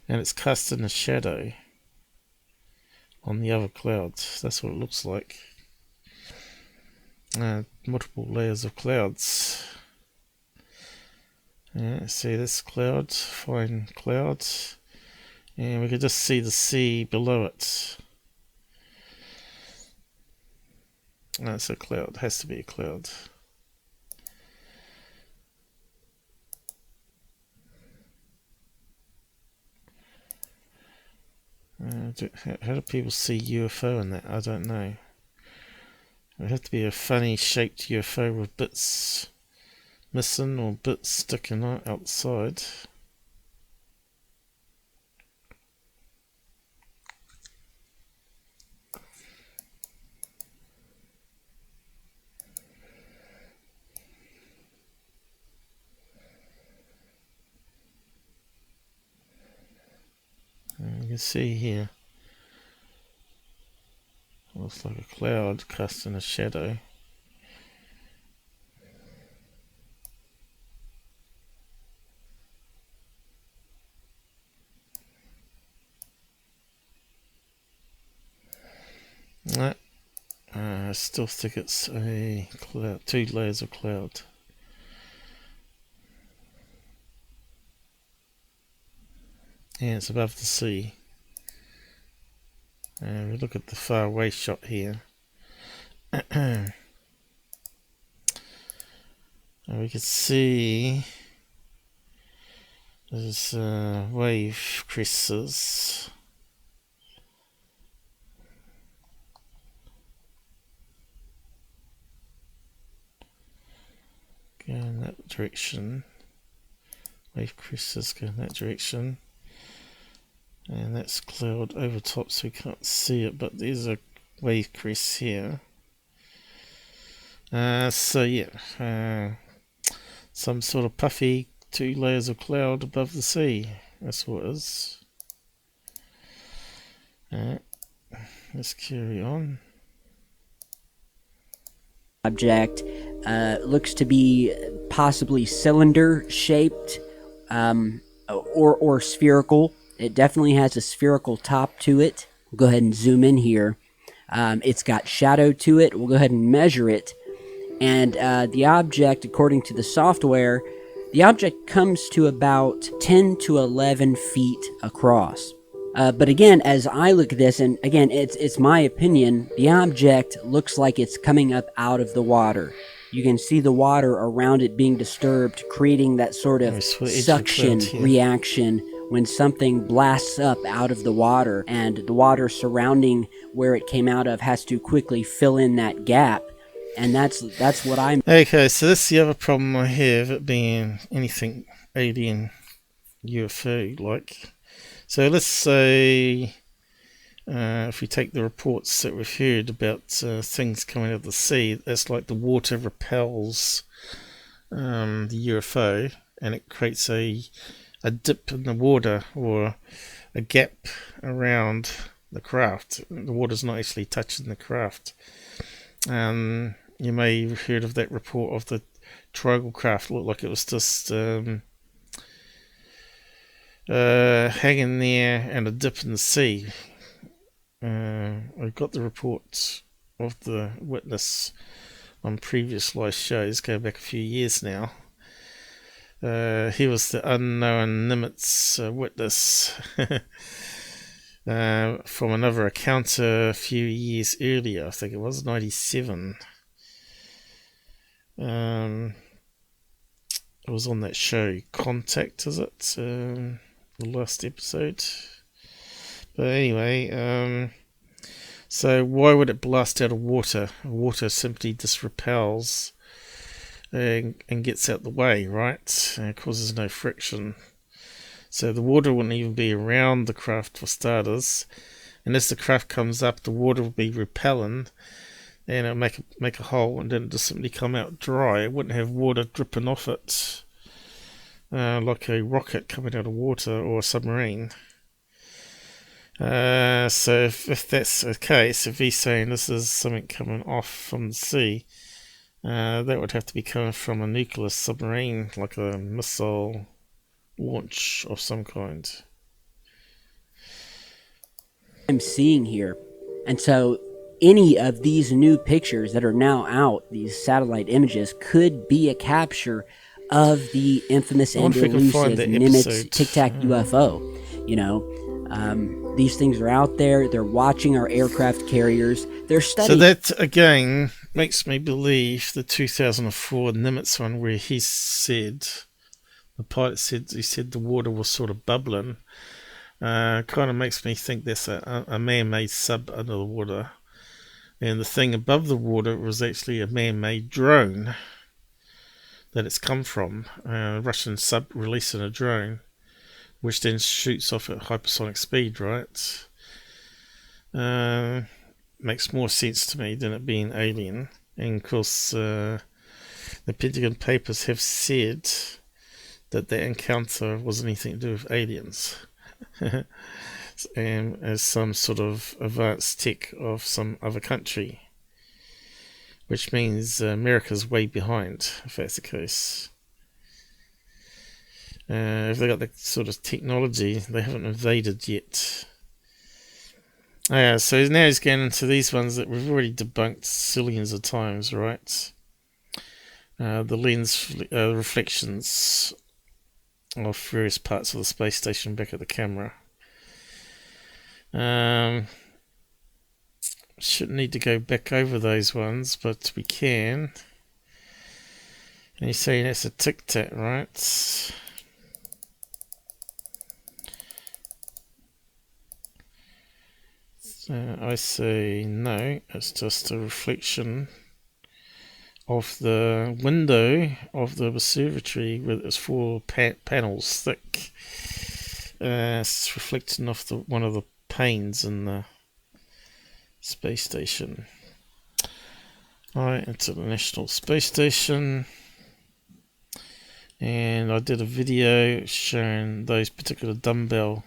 and it's casting a shadow on the other clouds. That's what it looks like. Multiple layers of clouds. Yeah, see this cloud, fine cloud, and we can just see the sea below it. That's a cloud, it has to be a cloud. How do people see UFO in that? I don't know. It would have to be a funny shaped UFO with bits missing or bits sticking out outside. You can see here, looks like a cloud casting a shadow. No, I still think it's a cloud, 2 layers of cloud. Yeah, it's above the sea. And we look at the far away shot here. And we can see there's wave creases. Go in that direction. Wave creases go in that direction. And that's cloud over top, so we can't see it, but there's a wave crease here. So yeah, some sort of puffy 2 layers of cloud above the sea. That's what it is. Alright, let's carry on. Object looks to be possibly cylinder shaped or spherical. It definitely has a spherical top to it. We'll go ahead and zoom in here. It's got shadow to it. We'll go ahead and measure it. And the object, according to the software, the object comes to about 10 to 11 feet across. But again, as I look at this, and again, it's my opinion, the object looks like it's coming up out of the water. You can see the water around it being disturbed, creating that sort of suction reaction when something blasts up out of the water, and the water surrounding where it came out of has to quickly fill in that gap. And that's what I'm... Okay, so this is the other problem I have, it being anything alien UFO like. So let's say if we take the reports that we've heard about things coming out of the sea, it's like the water repels the UFO, and it creates a dip in the water or a gap around the craft. The water's not actually touching the craft. You may have heard of that report of the triangle craft. Looked like it was just hanging there and a dip in the sea. I got the report of the witness on previous live shows, going back a few years now. He was the unknown nimitz witness from another account a few years earlier. I think it was 97. It was on that show Contact, is it? The last episode. But anyway, so why would it blast out of water? Water simply just repels and gets out the way, right? And it causes no friction. So the water wouldn't even be around the craft for starters. And as the craft comes up, the water will be repelling, and it'll make a hole, and then it'll just simply come out dry. It wouldn't have water dripping off it like a rocket coming out of water or a submarine. So if that's the case, if he's saying this is something coming off from the sea, that would have to be coming from a nuclear submarine, like a missile launch of some kind. I'm seeing here. And so any of these new pictures that are now out, these satellite images, could be a capture of the infamous and elusive nimitz Tic Tac UFO. You know, these things are out there. They're watching our aircraft carriers. They're studying. So that again makes me believe the 2004 nimitz one, where the pilot said the water was sort of bubbling. Kind of makes me think there's a man-made sub under the water, and the thing above the water was actually a man-made drone that it's come from. A Russian sub releasing a drone, which then shoots off at hypersonic speed, right? Makes more sense to me than it being alien. And of course, the Pentagon Papers have said that the encounter was anything to do with aliens. And as some sort of advanced tech of some other country, which means America's way behind, if that's the case. If they got the sort of technology, they haven't invaded yet. So now he's getting into these ones that we've already debunked zillions of times, right? The lens reflections of various parts of the space station back at the camera. Shouldn't need to go back over those ones, but we can. And you're saying that's a Tic Tac, right? I say no, it's just a reflection of the window of the observatory with its 4 panels thick. It's reflecting off one of the panes in the space station. Alright, into the National Space Station. And I did a video showing those particular dumbbell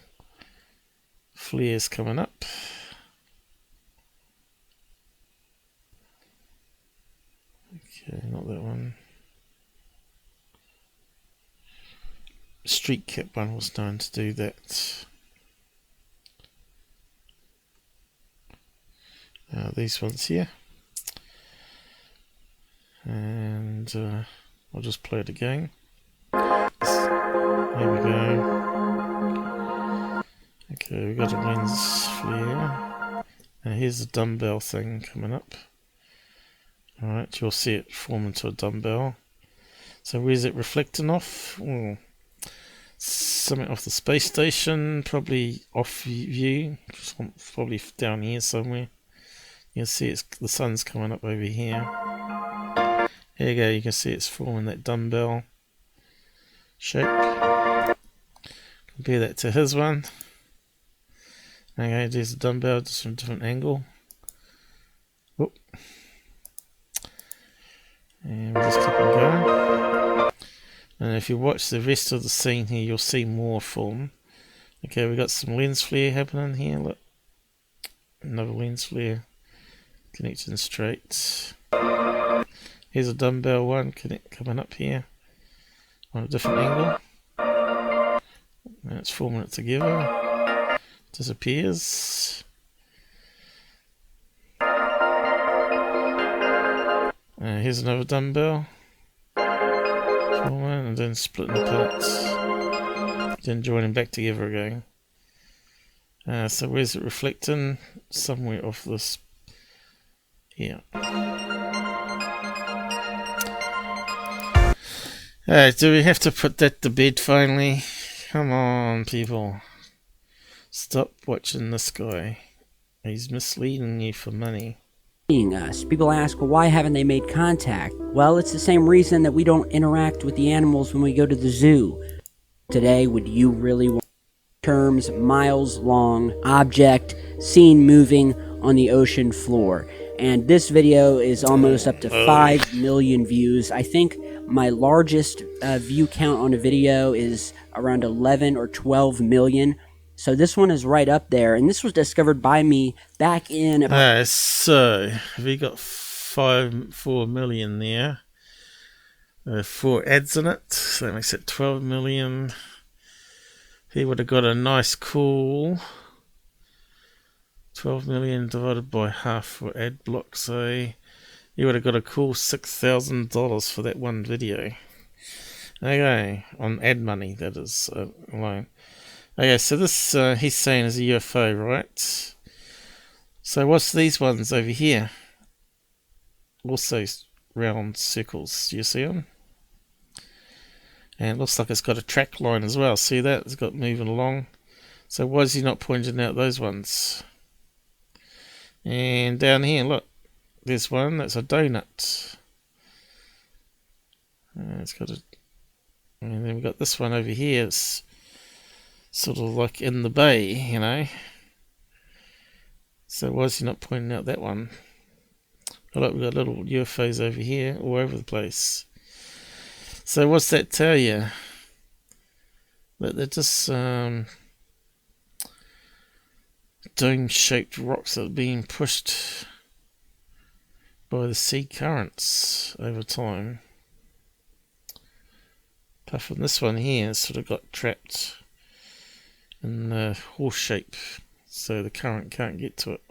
flares coming up. Okay, not that one. Street Cap one was known to do that. These ones here. And I'll just play it again. Here we go. Okay, we got a lens flare. And here's the dumbbell thing coming up. Alright, you'll see it form into a dumbbell. So where's it reflecting off? Something off the space station, probably off view, probably down here somewhere. You can see the sun's coming up over here. There you go, you can see it's forming that dumbbell shape. Compare that to his one. Okay, there's the dumbbell, just from a different angle. Whoop. And we'll just keep on going. And if you watch the rest of the scene here, you'll see more form. Okay, we've got some lens flare happening here. Look, another lens flare connecting straight. Here's a dumbbell one coming up here on a different angle. And it's forming it together. Disappears. Here's another dumbbell. Forming and then splitting parts. Then joining back together again. So where's it reflecting? Somewhere off this here. Do we have to put that to bed finally? Come on, people. Stop watching this guy. He's misleading you for money. Us. People ask, well, why haven't they made contact? Well, it's the same reason that we don't interact with the animals when we go to the zoo. Today, would you really want terms miles long object seen moving on the ocean floor? And this video is almost up to 5 million views. I think my largest view count on a video is around 11 or 12 million. So this one is right up there, and this was discovered by me back in about... So we got 4 million there. 4 ads in it, so that makes it 12 million. He would have got a nice cool 12 million divided by half for ad block, so he would have got a cool $6,000 for that one video. Okay, on ad money, that is, alone. Okay, so this he's saying is a UFO, right? So what's these ones over here? Also round circles, do you see them? And it looks like it's got a track line as well. See that? It's got moving along. So why is he not pointing out those ones? And down here, look, there's one that's a donut. It's got a, and then we've got this one over here. It's sort of like in the bay, you know. So why is he not pointing out that one? Oh, look, we've got little UFOs over here, all over the place. So what's that tell you? That they're just dome-shaped rocks that are being pushed by the sea currents over time. Apart from this one here, it's sort of got trapped in horse shape, so the current can't get to it.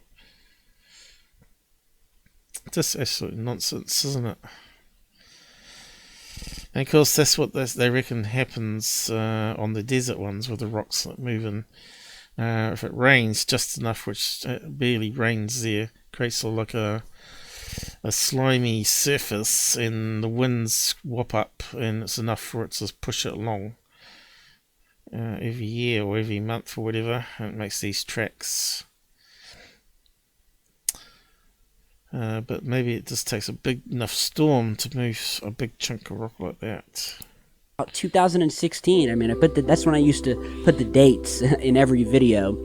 Just absolute nonsense, isn't it? And of course, that's what they reckon happens on the desert ones with the rocks that move in. If it rains just enough, which barely rains there, creates like a slimy surface, and the winds whop up, and it's enough for it to push it along every year or every month or whatever, and it makes these tracks. But maybe it just takes a big enough storm to move a big chunk of rock like that. 2016. I mean, that's when I used to put the dates in every video.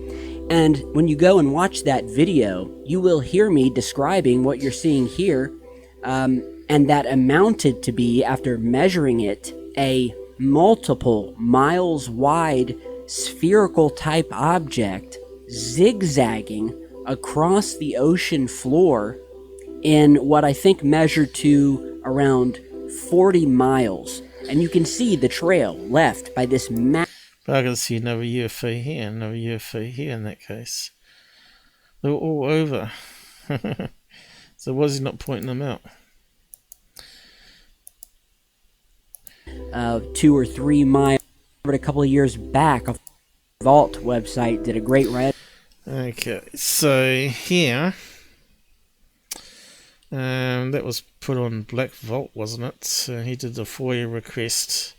And when you go and watch that video, you will hear me describing what you're seeing here, and that amounted to be, after measuring it, a multiple miles wide spherical type object zigzagging across the ocean floor in what I think measured to around 40 miles. And you can see the trail left by this map. But I can see another UFO here, another UFO here in that case. They're all over. So why is he not pointing them out? 2 or 3 miles. A couple of years back, a Vault website did a great read. Okay, so here, that was put on Black Vault, wasn't it? He did a FOIA request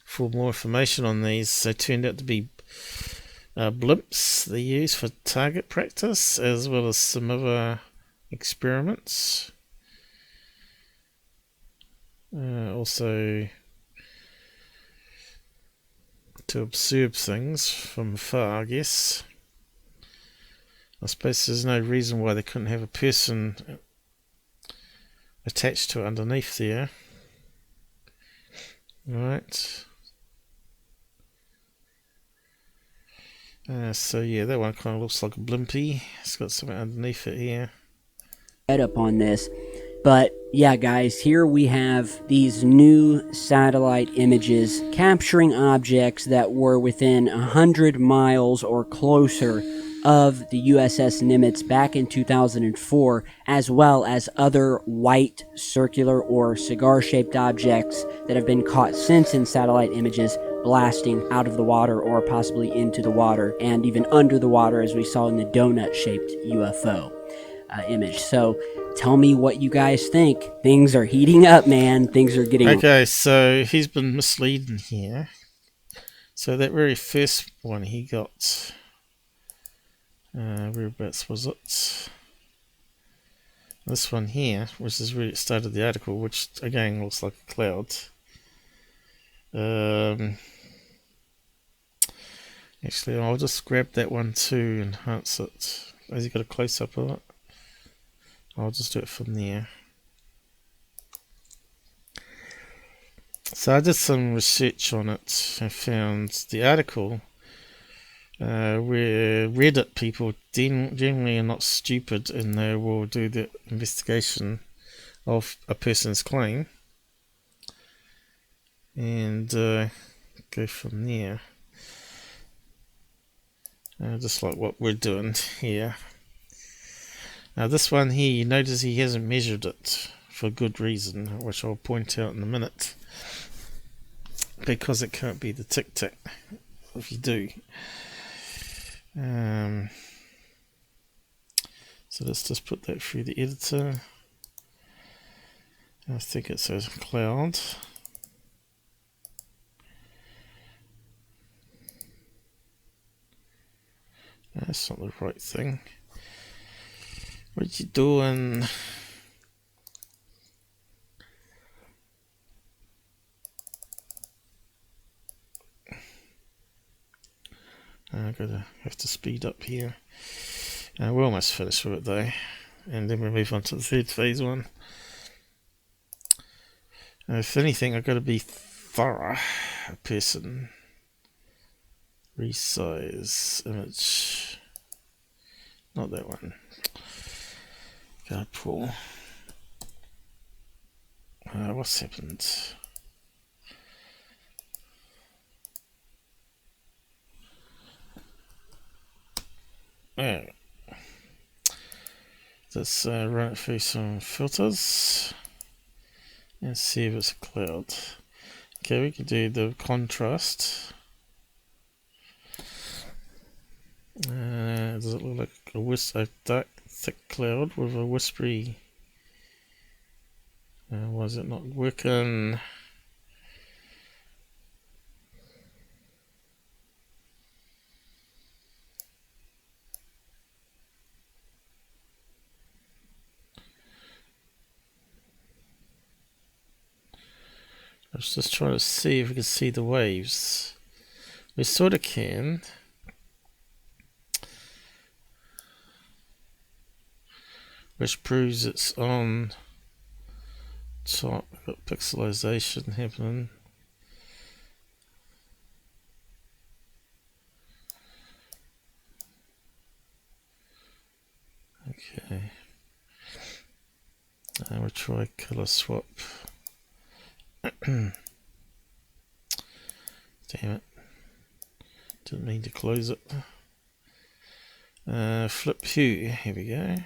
for more information on these. They turned out to be blimps they use for target practice, as well as some other experiments. Also to observe things from afar, I guess. I suppose there's no reason why they couldn't have a person attached to it underneath there. Right. So yeah, that one kind of looks like a blimpy. It's got something underneath it here. Up on this. But yeah, guys, here we have these new satellite images capturing objects that were within 100 miles or closer of the USS Nimitz back in 2004, as well as other white, circular, or cigar-shaped objects that have been caught since in satellite images blasting out of the water or possibly into the water, and even under the water, as we saw in the donut-shaped UFO image. So tell me what you guys think. Things are heating up, man. Things are getting... Okay, so he's been misleading here. So that very first one he got, whereabouts was it? This one here, which is where it started the article, which again looks like a cloud. Actually, I'll just grab that one too, enhance it. Has he got a close-up of it? I'll just do it from there. So I did some research on it. I found the article where Reddit people generally are not stupid, and they will do the investigation of a person's claim and go from there. Just like what we're doing here. Now this one here, you notice he hasn't measured it for good reason, which I'll point out in a minute, because it can't be the Tic Tac if you do. So let's just put that through the editor. I think it says cloud. That's not the right thing. What you doing? Have to speed up here. We're almost finished with it though, and then we move on to the third phase one. If anything, I've got to be thorough person. Resize image. Not that one. Guard pull. What's happened? Oh. Let's run it through some filters and see if it's a cloud. Okay, we can do the contrast. Does it look like a dark, thick cloud with a whispery? Why is it not working? Let's just try to see if we can see the waves. We sort of can. Which proves it's on top. We've got pixelization happening. Okay. And we'll try color swap. Damn it. Didn't mean to close it. Flip hue. Here we go.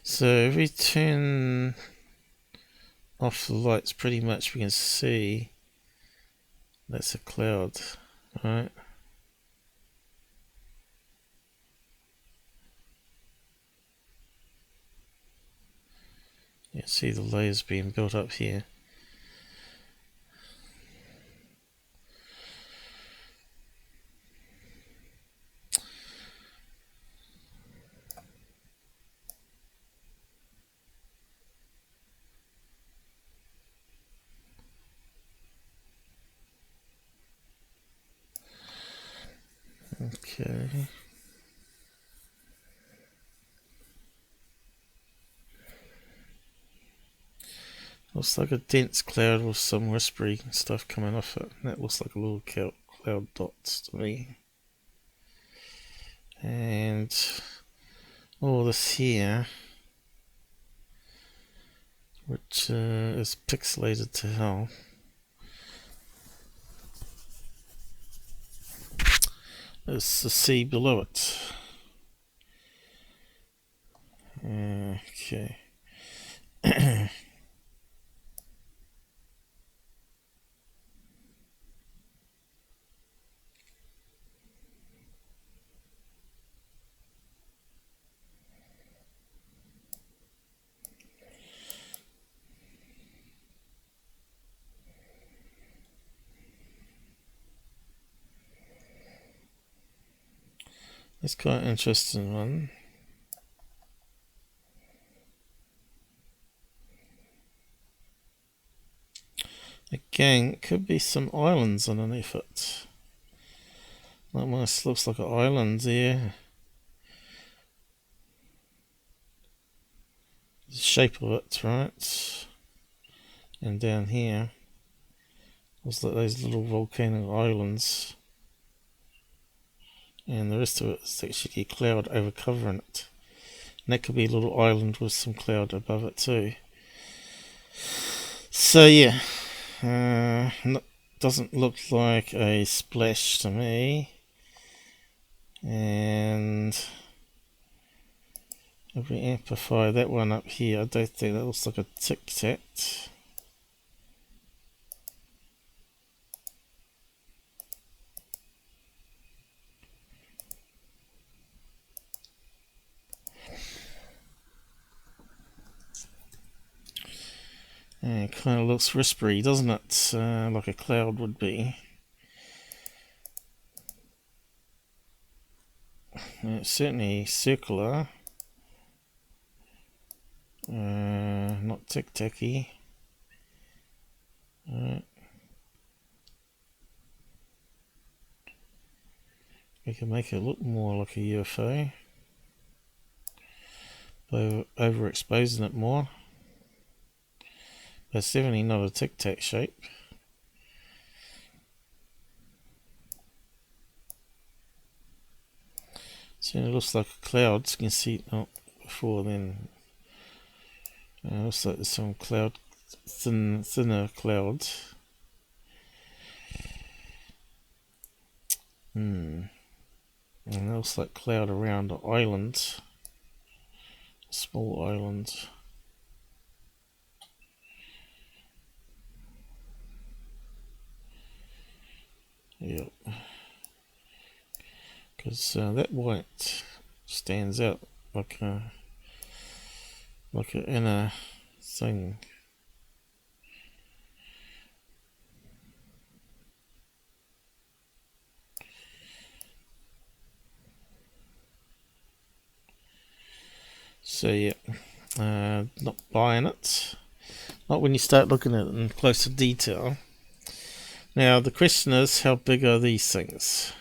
So if we turn off the lights, pretty much we can see that's a cloud, right? You can see the layers being built up here. Okay. Looks like a dense cloud with some whispery stuff coming off it. That looks like a little cloud dots to me. And all this here, which is pixelated to hell. It's the sea below it. Okay. It's quite an interesting one. Again, it could be some islands underneath it. That almost looks like an island there. The shape of it, right? And down here, looks like those little volcano islands. And the rest of it is actually cloud over covering it. And that could be a little island with some cloud above it too. So yeah, doesn't look like a splash to me. And if we amplify that one up here, I don't think that looks like a tic tac. And it kind of looks whispery, doesn't it? Like a cloud would be. It's certainly circular. Not tic-tacky. We can make it look more like a UFO by overexposing it more. But it's definitely not a tic-tac shape. So it looks like a cloud. You can see it before then. It looks like there's some cloud, thinner clouds. And it looks like cloud around an island, a small island. Yep. Because that white stands out like an inner thing. So yeah, not buying it. Not when you start looking at it in closer detail. Now the question is, how big are these things?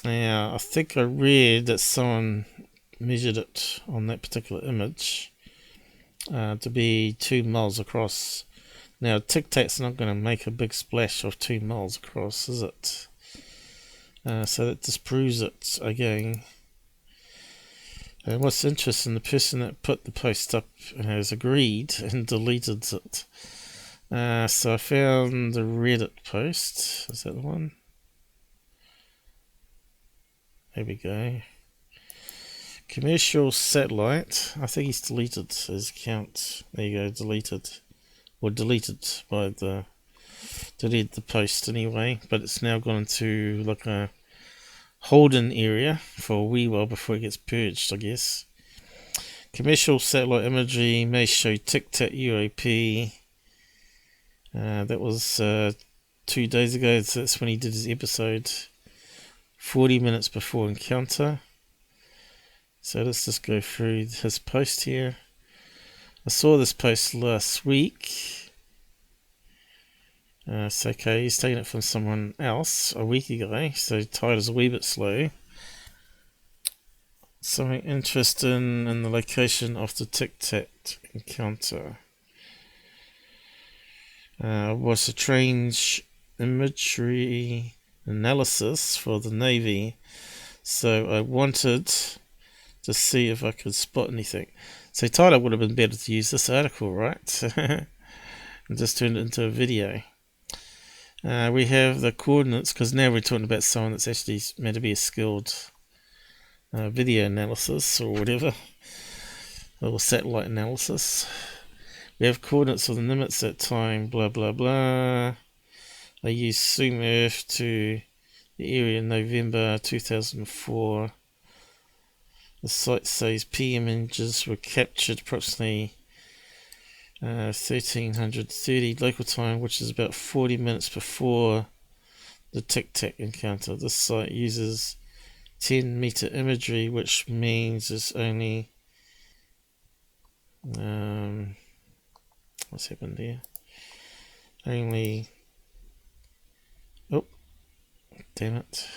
Now I think I read that someone measured it on that particular image to be 2 miles across. Now Tic Tac's not going to make a big splash of 2 miles across, is it? So that disproves it again. And what's interesting, the person that put the post up has agreed and deleted it. So I found the Reddit post. Is that the one? There we go. Commercial satellite. I think he's deleted his account. There you go, deleted. Or deleted by the... deleted the post anyway. But it's now gone into like a holding area for a wee while before it gets purged, I guess. Commercial satellite imagery may show Tic Tac UAP. That was 2 days ago. So that's when he did his episode. 40 minutes before encounter. So let's just go through his post here. I saw this post last week. It's okay, he's taken it from someone else a week ago, so title's a wee bit slow. Something interesting in the location of the Tic Tac encounter. Was a strange imagery analysis for the Navy, so I wanted to see if I could spot anything. So Tyler would have been better to use this article, right? And just turned it into a video. We have the coordinates, because now we're talking about someone that's actually meant to be a skilled video analysis or whatever, or satellite analysis. We have coordinates of the nimitz at time, blah blah blah. I used Zoom Earth to the area in November 2004. The site says PM images were captured approximately 1330 local time, which is about 40 minutes before the Tic Tac encounter. This site uses 10 meter imagery, which means it's only what's happened here? Only, oh, damn it.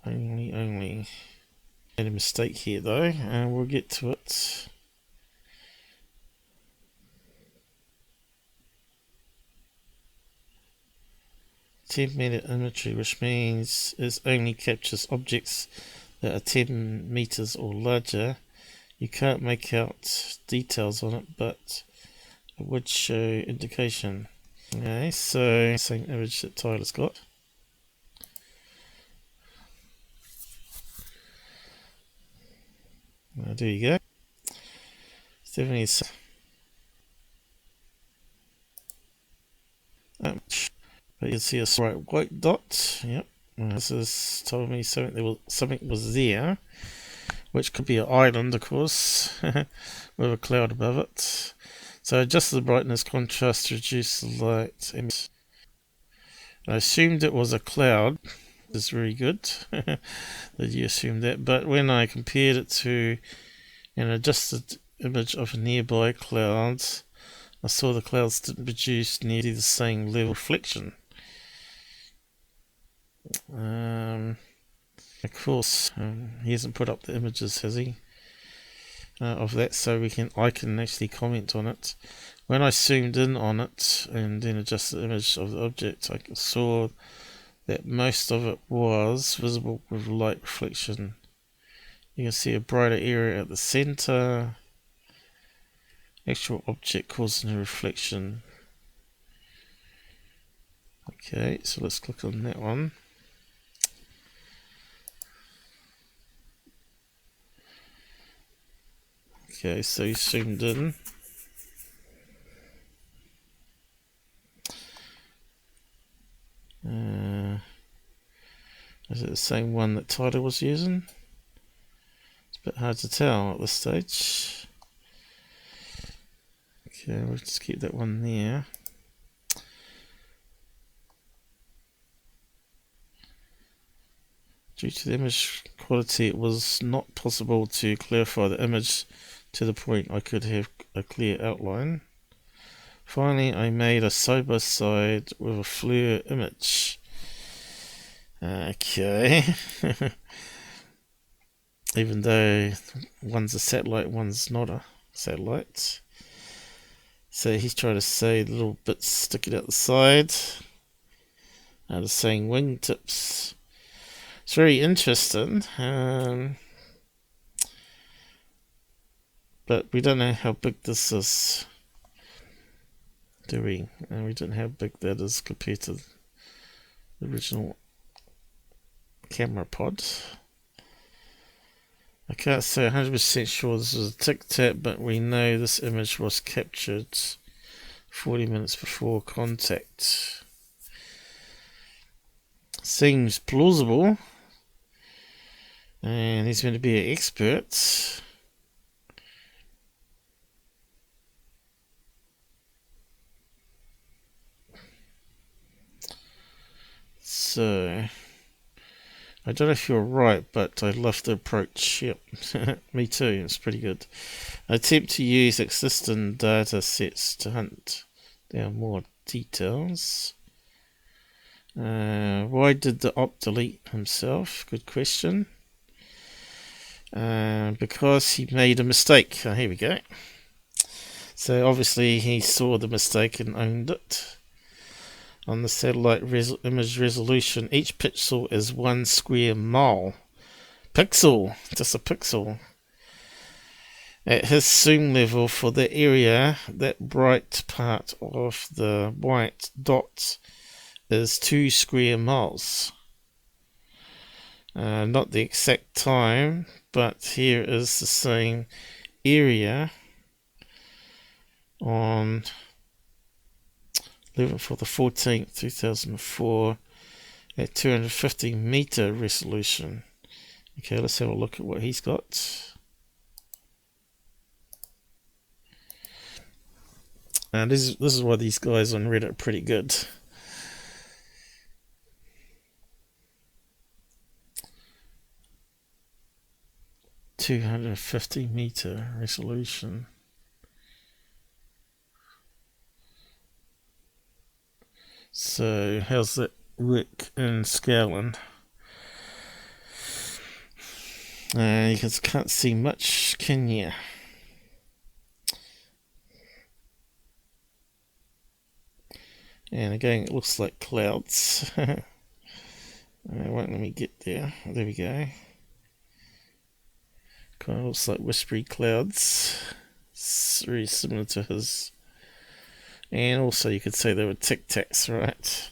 Only. Made a mistake here though, and we'll get to it. (10-meter imagery), which means it only captures objects that are 10 meters or larger. You can't make out details on it, but it would show indication. Okay, so same image that Tyler's got. There you go. It's definitely but you can see a bright white dot. Yep. This is told me something was there, which could be an island, of course, with a cloud above it. So adjust the brightness, contrast, reduce the light. I assumed it was a cloud. It's very good that you assumed that. But when I compared it to an adjusted image of a nearby cloud, I saw the clouds didn't produce nearly the same level of reflection. Of course, he hasn't put up the images, has he? Of that, so I can actually comment on it. When I zoomed in on it and then adjusted the image of the object, I saw that most of it was visible with light reflection. You can see a brighter area at the center. Actual object causing a reflection. Okay, so let's click on that one. Okay, so you zoomed in. Is it the same one that Tyler was using? It's a bit hard to tell at this stage. Okay, we'll just keep that one there. Due to the image quality, it was not possible to clarify the image to the point I could have a clear outline. Finally, I made a side-by-side with a FLIR image. Okay. Even though one's a satellite, one's not a satellite. So he's trying to say the little bits sticking out the side. They're saying wingtips. It's very interesting. But we don't know how big this is. Do we? We don't know how big that is compared to the original camera pod. I can't say 100% sure this is a Tic Tac, but we know this image was captured 40 minutes before contact. Seems plausible, and he's going to be an expert. So I don't know if you're right, but I love the approach. Yep, me too. It's pretty good. I attempt to use existing data sets to hunt down more details. Why did the op delete himself? Good question. Because he made a mistake. Oh, here we go. So obviously he saw the mistake and owned it. On the satellite image resolution, each pixel is 1 square mile. Pixel, just a pixel. At his zoom level for the area, that bright part of the white dot is 2 square miles. Not the exact time, but here is the same area on 11 for the 14th, 2004 at 250 meter resolution. Okay, let's have a look at what he's got. And this is why these guys on Reddit are pretty good. .250 meter resolution. So how's that work in scaling? You can't see much, can you? And again, it looks like clouds. It won't let me get there. There we go. Kind of looks like whispery clouds. It's very similar to his. And also you could say they were Tic Tacs, right?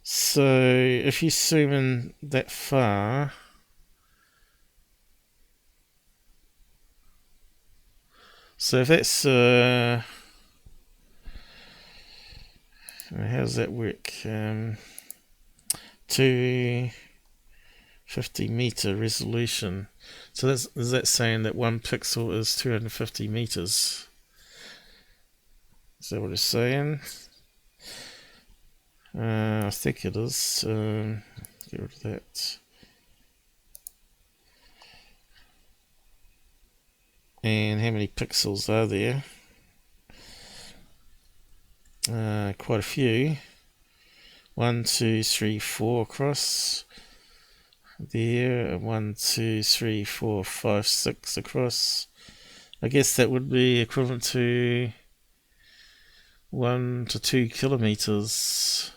So if you zoom in that far, so if that's how does that work? 250 50 meter resolution. So is that saying that 1 pixel is 250 meters? Is that what it's saying? I think it is. Get rid of that. And how many pixels are there? Quite a few. 1, 2, 3, 4 across there. 1, 2, 3, 4, 5, 6 across. I guess that would be equivalent to 1 to 2 kilometers,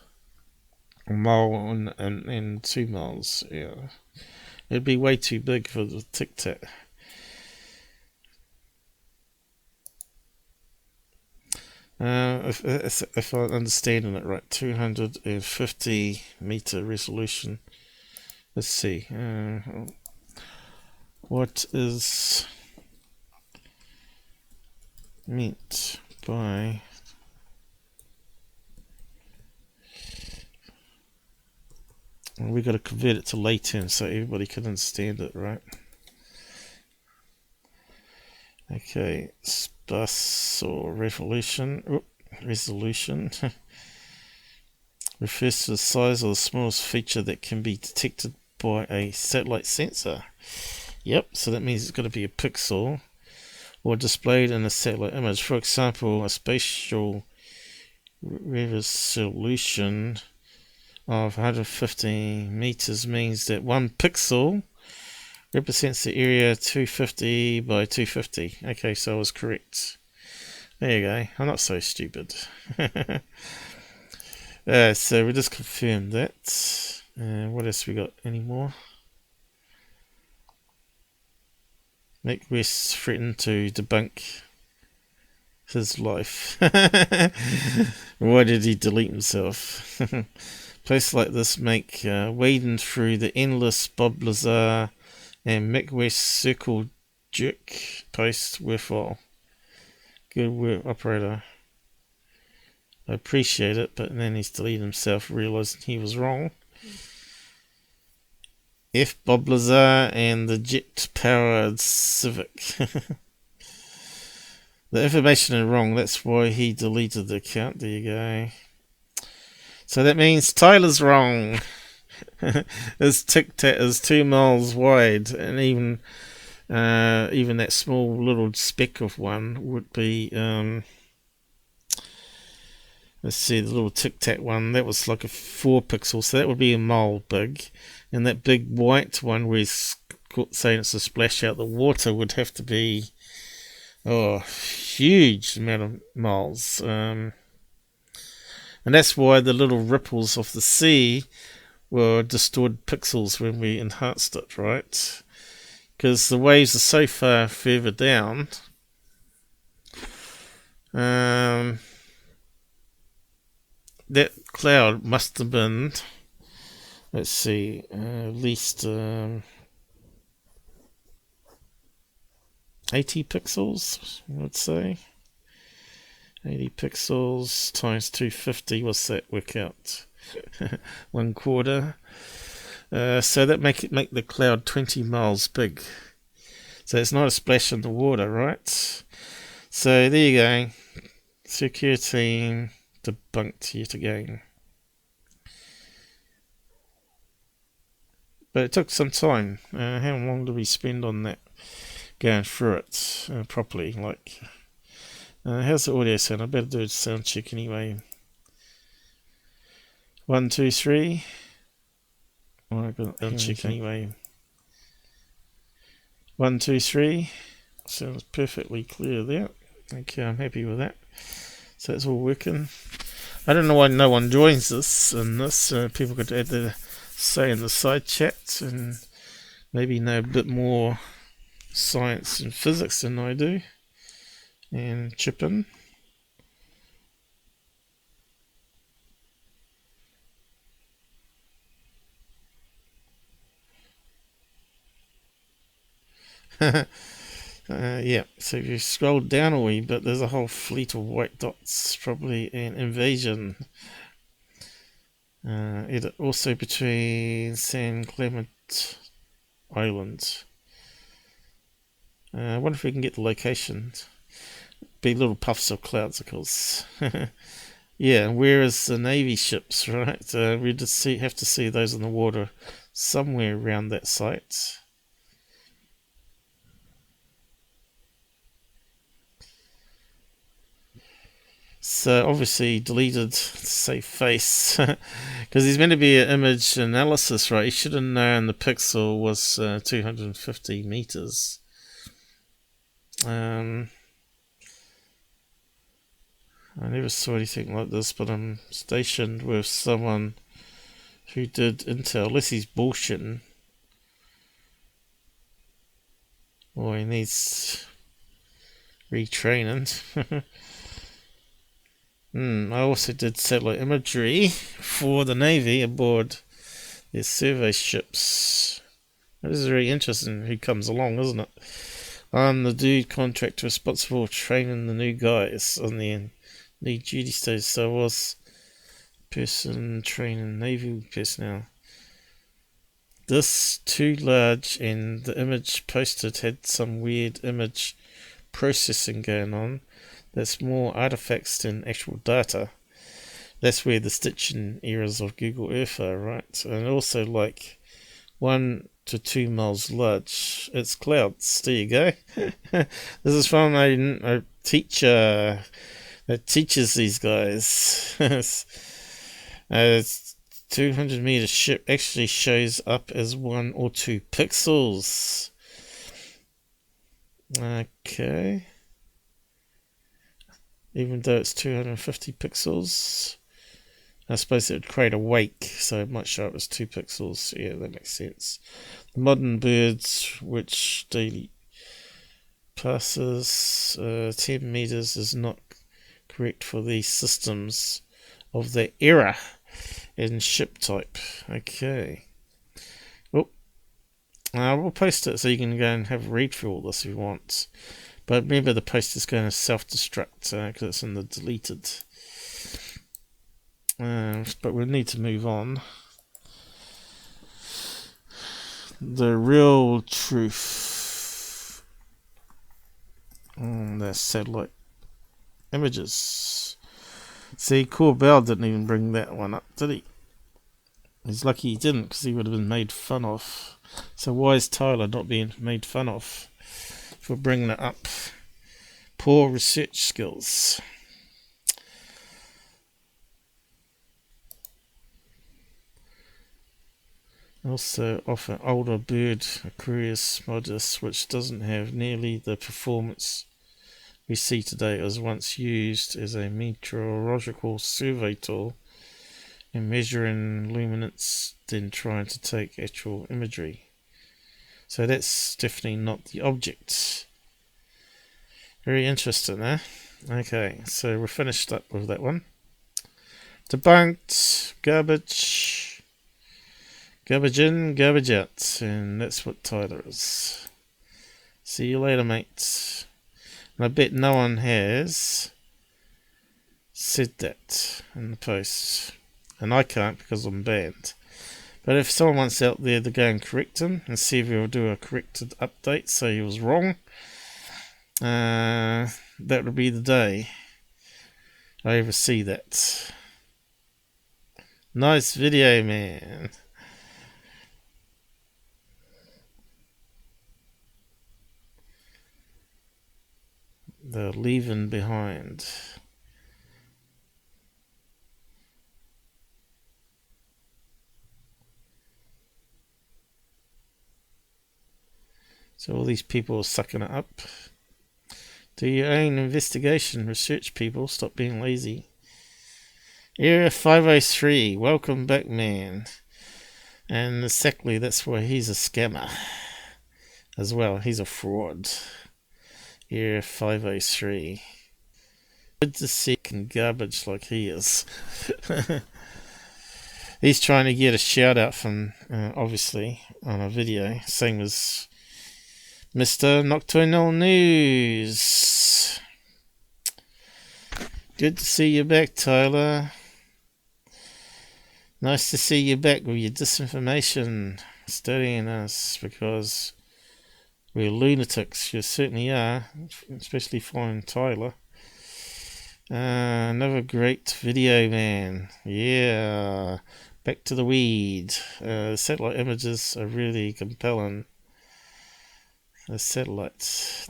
a mile and 2 miles. Yeah, it'd be way too big for the Tic Tac. If I'm understanding it right, 250 meter resolution. Let's see. What is meant by we got to convert it to lay terms so everybody can understand it, right? Okay, spas or resolution refers to the size of the smallest feature that can be detected by a satellite sensor. Yep, so that means it's got to be a pixel or displayed in a satellite image. For example, a spatial resolution of 150 meters means that 1 pixel represents the area 250 by 250. Okay, so I was correct. There you go. I'm not so stupid. So we just confirmed that. What else we got? Any more? Nick West threatened to debunk his life. Why did he delete himself? Places like this make wading through the endless Bob Lazar and Mick West circle jerk post worthwhile. Good work, operator. I appreciate it, but then he's deleted himself, realising he was wrong. F. Bob Lazar and the jet-powered Civic. The information is wrong, that's why he deleted the account. There you go. So that means Tyler's wrong. His Tic Tac is 2 miles wide, and even that small little speck of one would be let's see, the little Tic Tac one, that was like a 4 pixels, so that would be a mile big. And that big white one where he's saying it's a splash out the water would have to be huge amount of miles. And that's why the little ripples of the sea were distorted pixels when we enhanced it, right? Because the waves are so far further down. That cloud must have been, let's see, at least 80 pixels, I would say. 80 pixels times 250, what's that work out? 1/4. So that make the cloud 20 miles big. So it's not a splash in the water, right? So there you go. Secureteam debunked yet again. But it took some time. How long did we spend on that? Going through it properly. Like, how's the audio sound? I better do a sound check anyway. 1, 2, 3. Oh, I've got sound check anyway. 1, 2, 3. Sounds perfectly clear there. Okay, I'm happy with that. So it's all working. I don't know why no one joins this in this. People could add their say in the side chat and maybe know a bit more science and physics than I do, and chip in. Yeah, so if you scroll down a wee bit, there's a whole fleet of white dots, probably an invasion. It also between San Clemente island. I wonder if we can get the location. Be little puffs of clouds, of course. Yeah, where is the Navy ships, right? We just have to see those in the water somewhere around that site. So obviously deleted save face because he's meant to be an image analysis, right? He should have known the pixel was 250 meters. I never saw anything like this, but I'm stationed with someone who did intel, unless he's bullshitting. Or he needs retraining. I also did satellite imagery for the Navy aboard their survey ships. This is very interesting who comes along, isn't it? I'm the dude contractor responsible for training the new guys on the new duty stage. So I was person training Navy personnel. This too large, and the image posted had some weird image processing going on. That's more artifacts than actual data. That's where the stitching errors of Google Earth are, right? And also like 1 to 2 miles large. It's clouds. There you go. This is from a teacher that teaches these guys. It's 200 meter ship actually shows up as 1 or 2 pixels. Okay. Even though it's 250 pixels. I suppose it would create a wake, so it might show up as 2 pixels. Yeah, that makes sense. The modern birds, which daily passes 10 meters, is not correct for these systems of the era in ship type. Okay. Oh, we'll post it so you can go and have a read through all this if you want. But remember, the post is going to self-destruct because it's in the deleted. But we'll need to move on. The real truth on the satellite images. See, Corbell didn't even bring that one up, did he? He's lucky he didn't, because he would have been made fun of. So why is Tyler not being made fun of for bringing it up? Poor research skills. Also offer older bird Aquarius modus, which doesn't have nearly the performance we see today, as once used as a meteorological survey tool in measuring luminance, then trying to take actual imagery. So that's definitely not the object. Very interesting, eh? Okay, so we're finished up with that one. Debunked, garbage. Garbage in, garbage out, and that's what Tyler is. See you later, mates. And I bet no one has said that in the post. And I can't because I'm banned. But if someone wants out there to go and correct him and see if he'll do a corrected update so he was wrong, that would be the day I ever see that. Nice video, man. They're leaving behind. So all these people are sucking it up. Do your own investigation, research people, stop being lazy. Area 503, welcome back, man. And exactly, that's why he's a scammer as well. He's a fraud. Area 503. Good to see garbage like he is. He's trying to get a shout out from, obviously, on a video. Same as Mr. Nocturnal News. Good to see you back, Tyler. Nice to see you back with your disinformation. studying us because we're lunatics. You certainly are, especially following Tyler. Another great video, man. Yeah, back to the weed. Satellite images are really compelling. The satellites.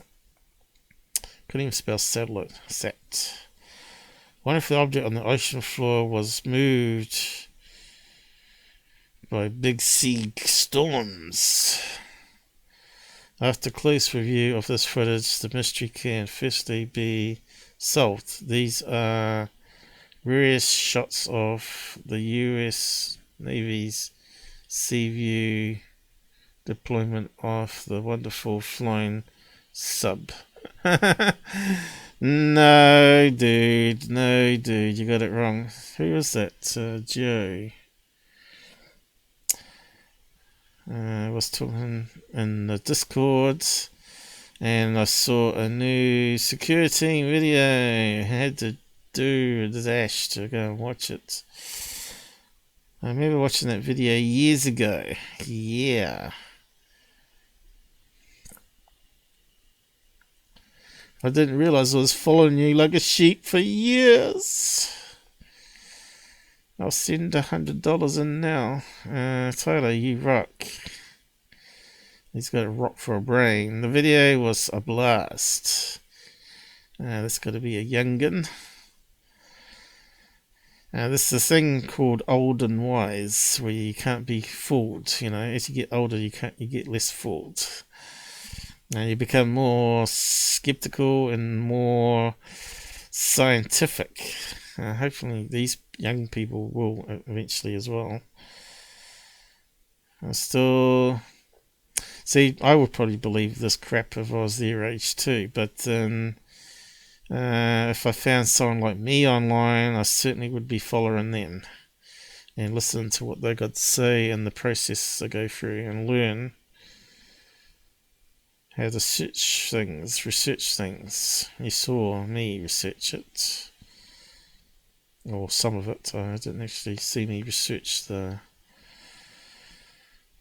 Couldn't even spell satellite. Sat. One of the object on the ocean floor was moved by big sea storms. After close review of this footage, the mystery can firstly be solved. These are various shots of the US Navy's Seaview deployment of the wonderful flying sub. No, dude, you got it wrong. Who was that? Joe. I was talking in the Discord, and I saw a new Secureteam video. I had to do the dash to go and watch it. I remember watching that video years ago. Yeah. I didn't realize I was following you like a sheep for years. I'll send $100 in now. Tyler, you rock. He's got a rock for a brain. The video was a blast. That's got to be a young'un. This is a thing called old and wise, where you can't be fooled. You know, as you get older, you get less fooled. And you become more skeptical and more scientific. Hopefully these young people will eventually as well. I would probably believe this crap if I was their age too, but if I found someone like me online, I certainly would be following them and listening to what they got to say and the process they go through and learn how to research things. You saw me research it. Or some of it. I didn't actually see me research the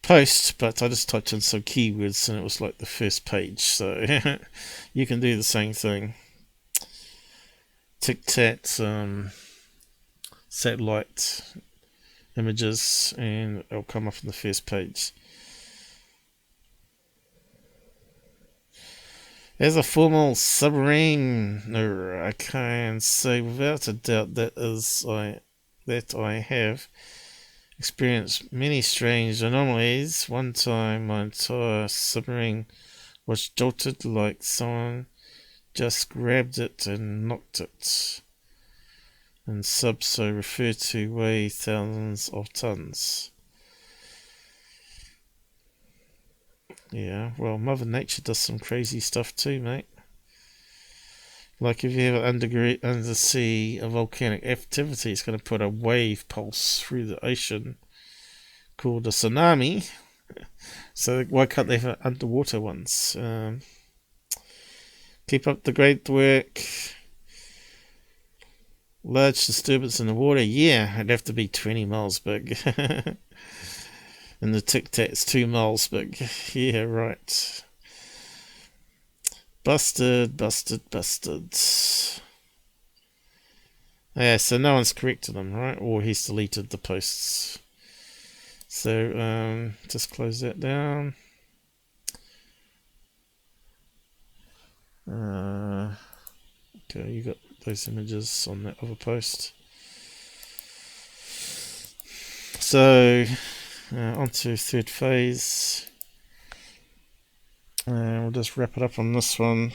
post, but I just typed in some keywords and it was like the first page. So you can do the same thing. Tic Tac, satellite images, and it'll come up on the first page. As a formal submariner, I can say without a doubt that I have experienced many strange anomalies. One time my entire submarine was jolted like someone just grabbed it and knocked it. And subs so referred to weigh thousands of tons. Yeah, well, Mother Nature does some crazy stuff too, mate. Like if you have undersea volcanic activity, it's going to put a wave pulse through the ocean called a tsunami. So why can't they have underwater ones? Keep up the great work. Large disturbance in the water, yeah, it'd have to be 20 miles big. And the Tic Tac's 2 miles big. Yeah, right. Busted. Yeah, so no one's corrected him, right? Or he's deleted the posts. So, just close that down. Okay, you got those images on that other post. So, onto third phase. We'll just wrap it up on this one.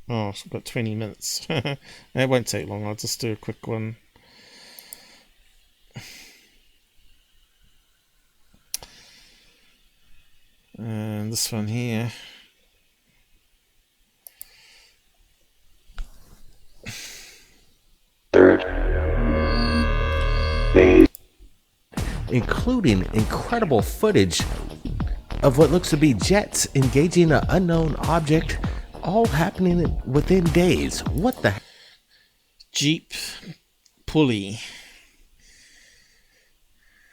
Oh, I've got 20 minutes. It won't take long. I'll just do a quick one. And this one here. Third phase. Including incredible footage of what looks to be jets engaging an unknown object, all happening within days. What the Jeep pulley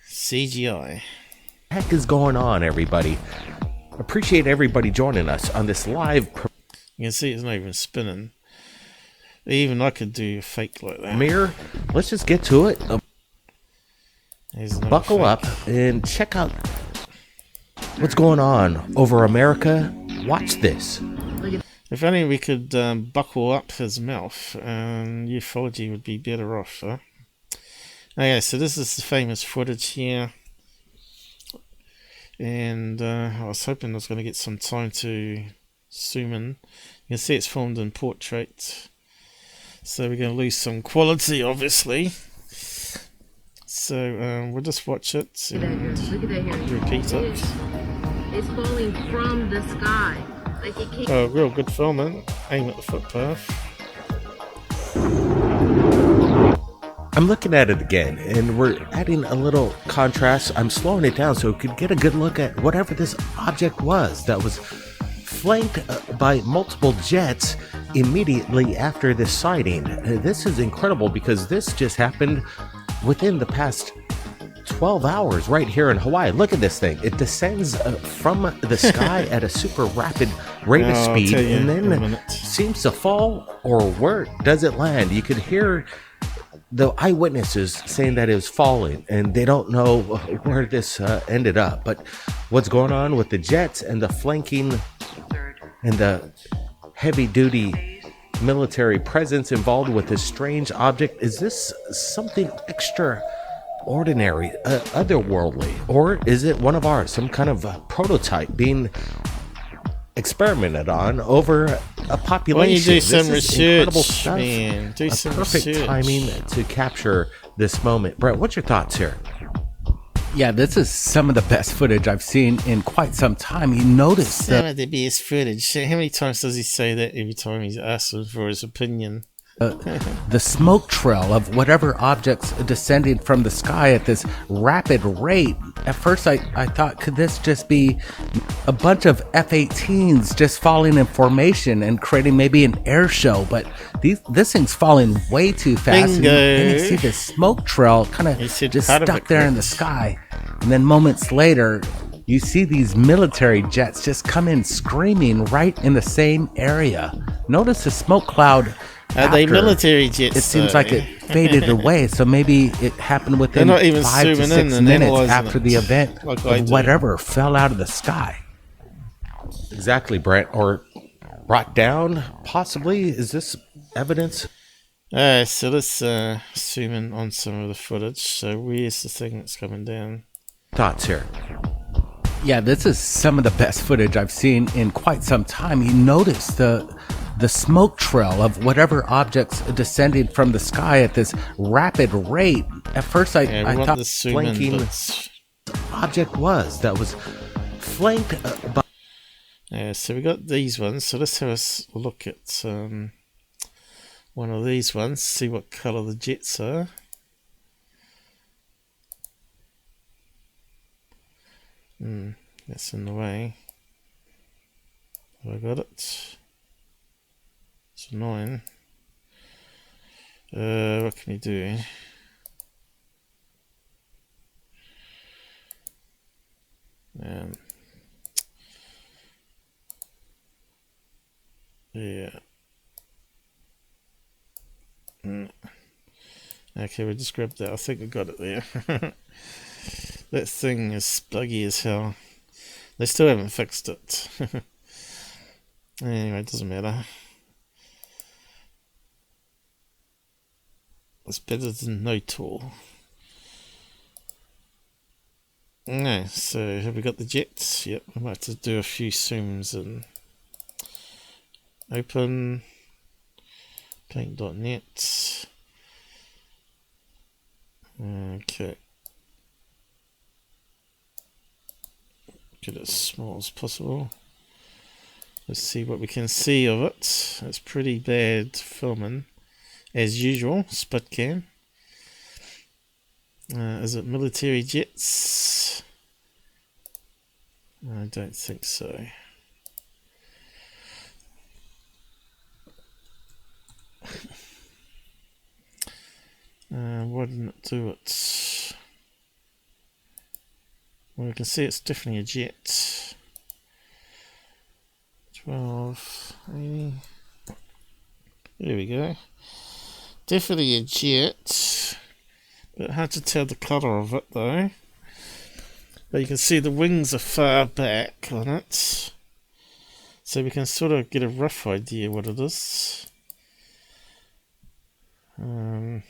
CGI. heck is going on, everybody? Appreciate everybody joining us on this live You can see it's not even spinning. Even I could do a fake like that. premiere. Let's just get to it. Here's another Buckle fake. up and check out what's going on over America. Watch this. If only we could buckle up his mouth, and ufology would be better off, huh? Okay, so this is the famous footage here. And I was hoping I was going to get some time to zoom in. You can see it's filmed in portrait. So we're going to lose some quality, obviously. So we'll just watch it and Look at that here. repeat it. It's falling from the sky. Like it can't. Oh, real good filming. Aim at the footpath. I'm looking at it again, and we're adding a little contrast. I'm slowing it down so we could get a good look at whatever this object was that was flanked by multiple jets immediately after this sighting. This is incredible because this just happened within the past 12 hours right here in Hawaii. Look at this thing. It descends from the sky at a super rapid rate of I'll speed tell you and in a then minute. seems to fall, or where does it land? You could hear the eyewitnesses saying that it was falling, and they don't know where this ended up. But what's going on with the jets and the flanking and the heavy-duty military presence involved with this strange object? Is this something extraordinary, otherworldly, or is it one of ours, some kind of prototype being experimented on over a population? Why don't you do This some is incredible research, stuff. man? Do A some perfect research. timing to capture this moment. Brett, what's your thoughts here? Yeah, this is some of the best footage I've seen in quite some time. You notice Some of the best footage. How many times does he say that every time he's asked for his opinion? the smoke trail of whatever objects descending from the sky at this rapid rate. At first, I thought, could this just be a bunch of F-18s just falling in formation and creating maybe an air show? But this thing's falling way too fast. And then you see this smoke trail kind He of said just part of stuck it there in the works. sky. And then moments later, you see these military jets just come in screaming right in the same area. Notice the smoke cloud. Are they after. military jets? It seems though? like it faded away, so maybe it happened within They're not even 5 to zooming 6 in and minutes analysing after it, the event like I of do. whatever fell out of the sky. Exactly, Brent. Or brought down, possibly? Is this evidence? So let's zoom in on some of the footage. So where's the thing that's coming down? Thoughts here? Yeah, this is some of the best footage I've seen in quite some time. You notice the smoke trail of whatever objects descending from the sky at this rapid rate. At first, Yeah, we I want thought the zoom in, flanking but Object was that was flanked by. so we got these ones. So let's have a look at one of these ones. See what colour the jets are. That's in the way. Have I got it? It's annoying. What can you do? Yeah. Okay, we just grabbed that. I think I got it there. That thing is buggy as hell. They still haven't fixed it. Anyway, it doesn't matter. It's better than no tool. No, so have we got the jets? Yep, we might have to do a few zooms and open paint.net. Okay. Get it as small as possible. Let's see what we can see of it. It's pretty bad filming, as usual. Split cam. Is it military jets? I don't think so. Why didn't it do it? Well, you can see it's definitely a jet. 1280. There we go. Definitely a jet. But hard to tell the colour of it though. But you can see the wings are far back on it. So we can sort of get a rough idea what it is. Kind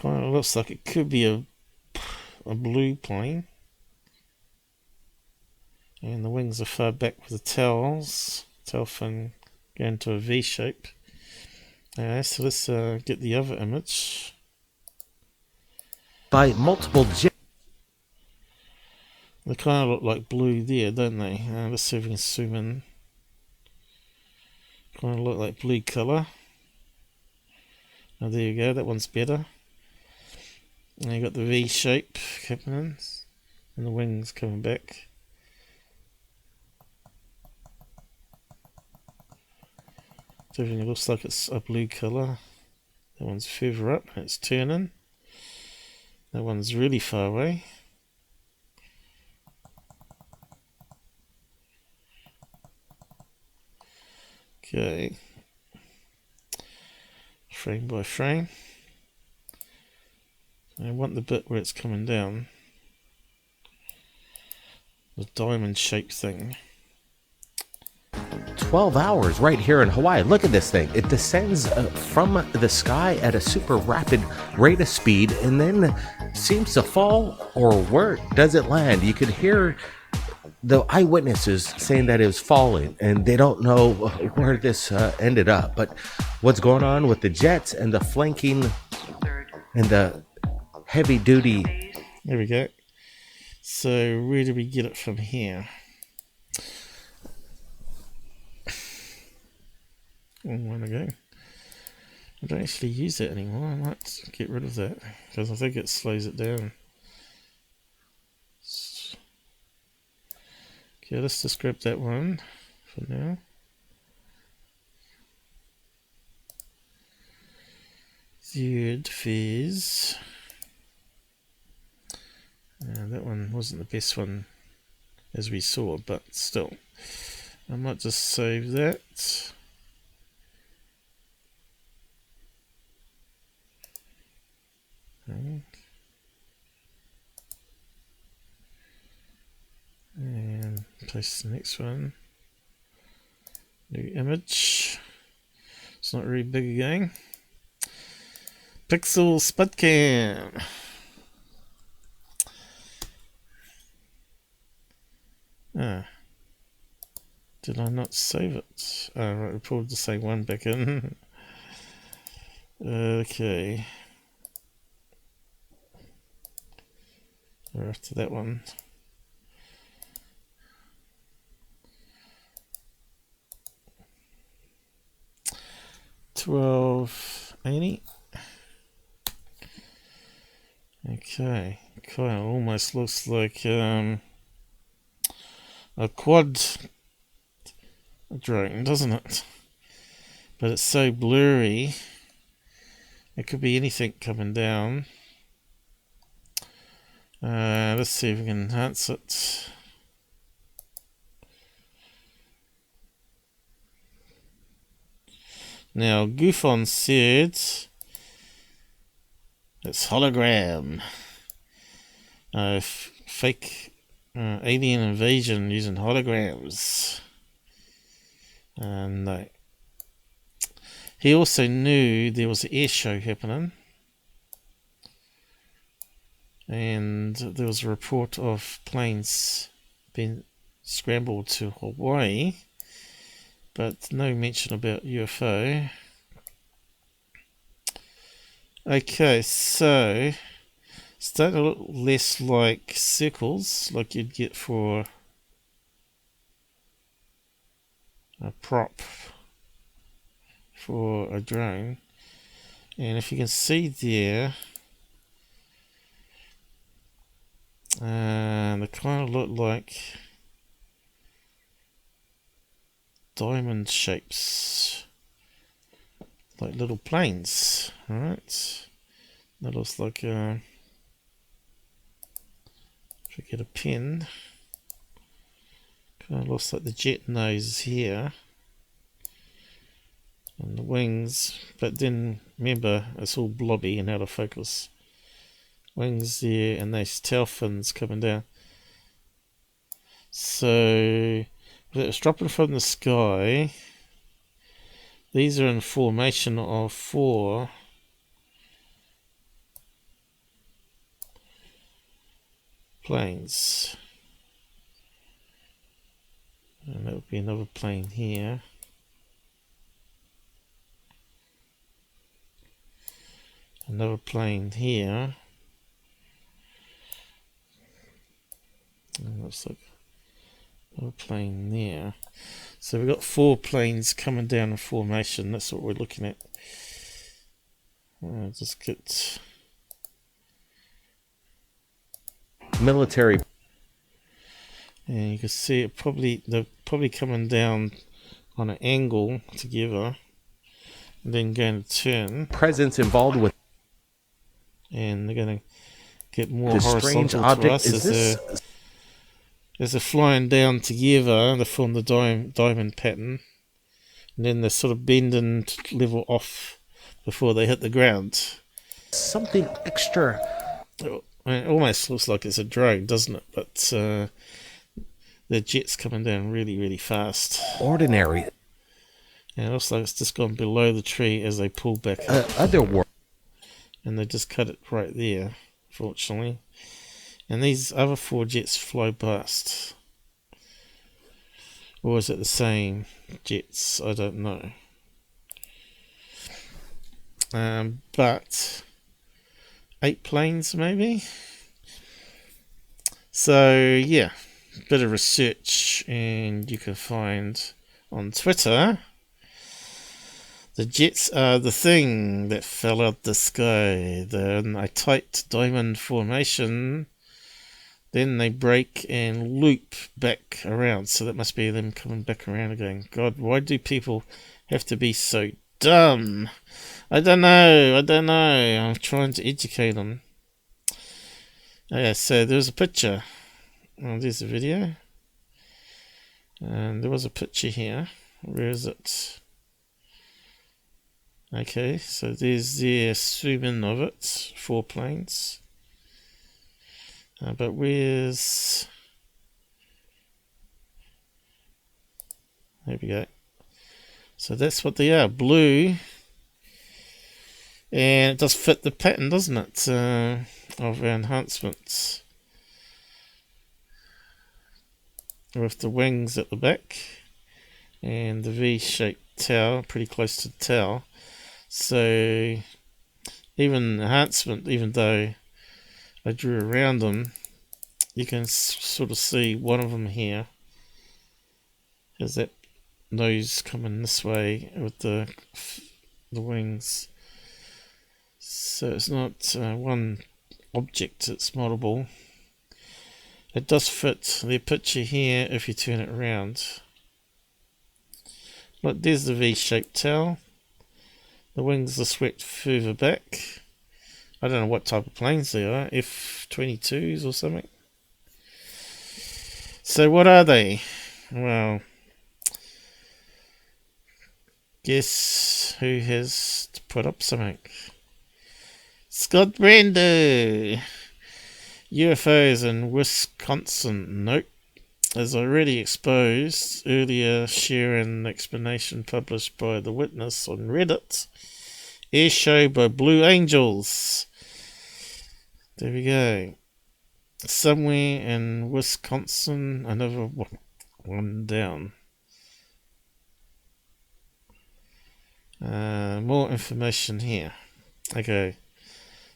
of looks like it could be a blue plane. And the wings are far back with the tails. Tail fin going to a V shape. So let's get the other image. By multiple jets. They kind of look like blue there, don't they? Let's see if we can zoom in. Kind of look like blue colour. Oh, there you go, that one's better. And you got the V shape happening, and the wings coming back. Definitely looks like it's a blue colour. That one's further up, and it's turning. That one's really far away. Okay. Frame by frame. I want the bit where it's coming down. The diamond shaped thing. 12 hours right here in Hawaii. Look at this thing. It descends from the sky at a super rapid rate of speed and then seems to fall, or where does it land? You could hear the eyewitnesses saying that it was falling and they don't know where this ended up. But what's going on with the jets and the flanking and the heavy duty? There we go. So where do we get it from here? One ago. I don't actually use it anymore. I might get rid of that because I think it slows it down. Okay, let's just grab that one for now. Third phase. That one wasn't the best one as we saw, but still. I might just save that. And place the next one. New image. It's not really big again. Pixel Spud Cam. Did I not save it? Oh, right, I pulled the same one back in. Okay. We're after that one. $12.80. Okay, kind of almost looks like a quad drone, doesn't it? But it's so blurry. It could be anything coming down. Let's see if we can enhance it. Now, Goofon said it's hologram. Fake alien invasion using holograms. No. He also knew there was an air show happening. And there was a report of planes being scrambled to Hawaii, but no mention about UFO. Okay, so starting to look less like circles like you'd get for a prop for a drone. And if you can see there, they kind of look like diamond shapes, like little planes. Alright, that looks like If we get a pen, kind of looks like the jet nose here. And the wings, but then remember it's all blobby and out of focus. Wings there and those tail fins coming down. So if it was dropping from the sky, these are in formation of 4 planes. And that would be another plane here. Another plane here. And looks like another plane there. So we've got 4 planes coming down in formation. That's what we're looking at. Just get military. And you can see it they're probably coming down on an angle together. And then going to turn. Presence involved with. And they're going to get more The horizontal strange to object us is this. as they're flying down together. They form the diamond pattern, and then they're sort of bending to level off before they hit the ground. Something extra. It almost looks like it's a drone, doesn't it? But the jet's coming down really, really fast. Ordinary. And it looks like it's just gone below the tree as they pull back up. Other world. And they just cut it right there, fortunately. And these other 4 jets fly past. Or is it the same jets? I don't know. But 8 planes maybe? So yeah, bit of research and you can find on Twitter. The jets are the thing that fell out the sky. They're in a tight diamond formation. Then they break and loop back around. So that must be them coming back around again. God, why do people have to be so dumb? I don't know. I'm trying to educate them. Okay, so there's a picture. Oh, there's a video. And there was a picture here. Where is it? Okay, so there's the zoom in of it, 4 planes. But where's... There we go. So that's what they are, blue. And it does fit the pattern, doesn't it, of our enhancements. With the wings at the back. And the V-shaped tail, pretty close to the tail. So even enhancement, even though I drew around them, you can sort of see one of them here. Has that nose coming this way with the wings. So it's not one object, it's multiple. It does fit the picture here if you turn it around. Look, there's the V-shaped tail. The wings are swept further back. I don't know what type of planes they are, F-22s or something. So what are they? Well, guess who has to put up something? Scott Brando! UFOs in Wisconsin. Nope. As already exposed earlier, sharing an explanation published by The Witness on Reddit. Air show by Blue Angels. There we go. Somewhere in Wisconsin, another one down. More information here. Okay,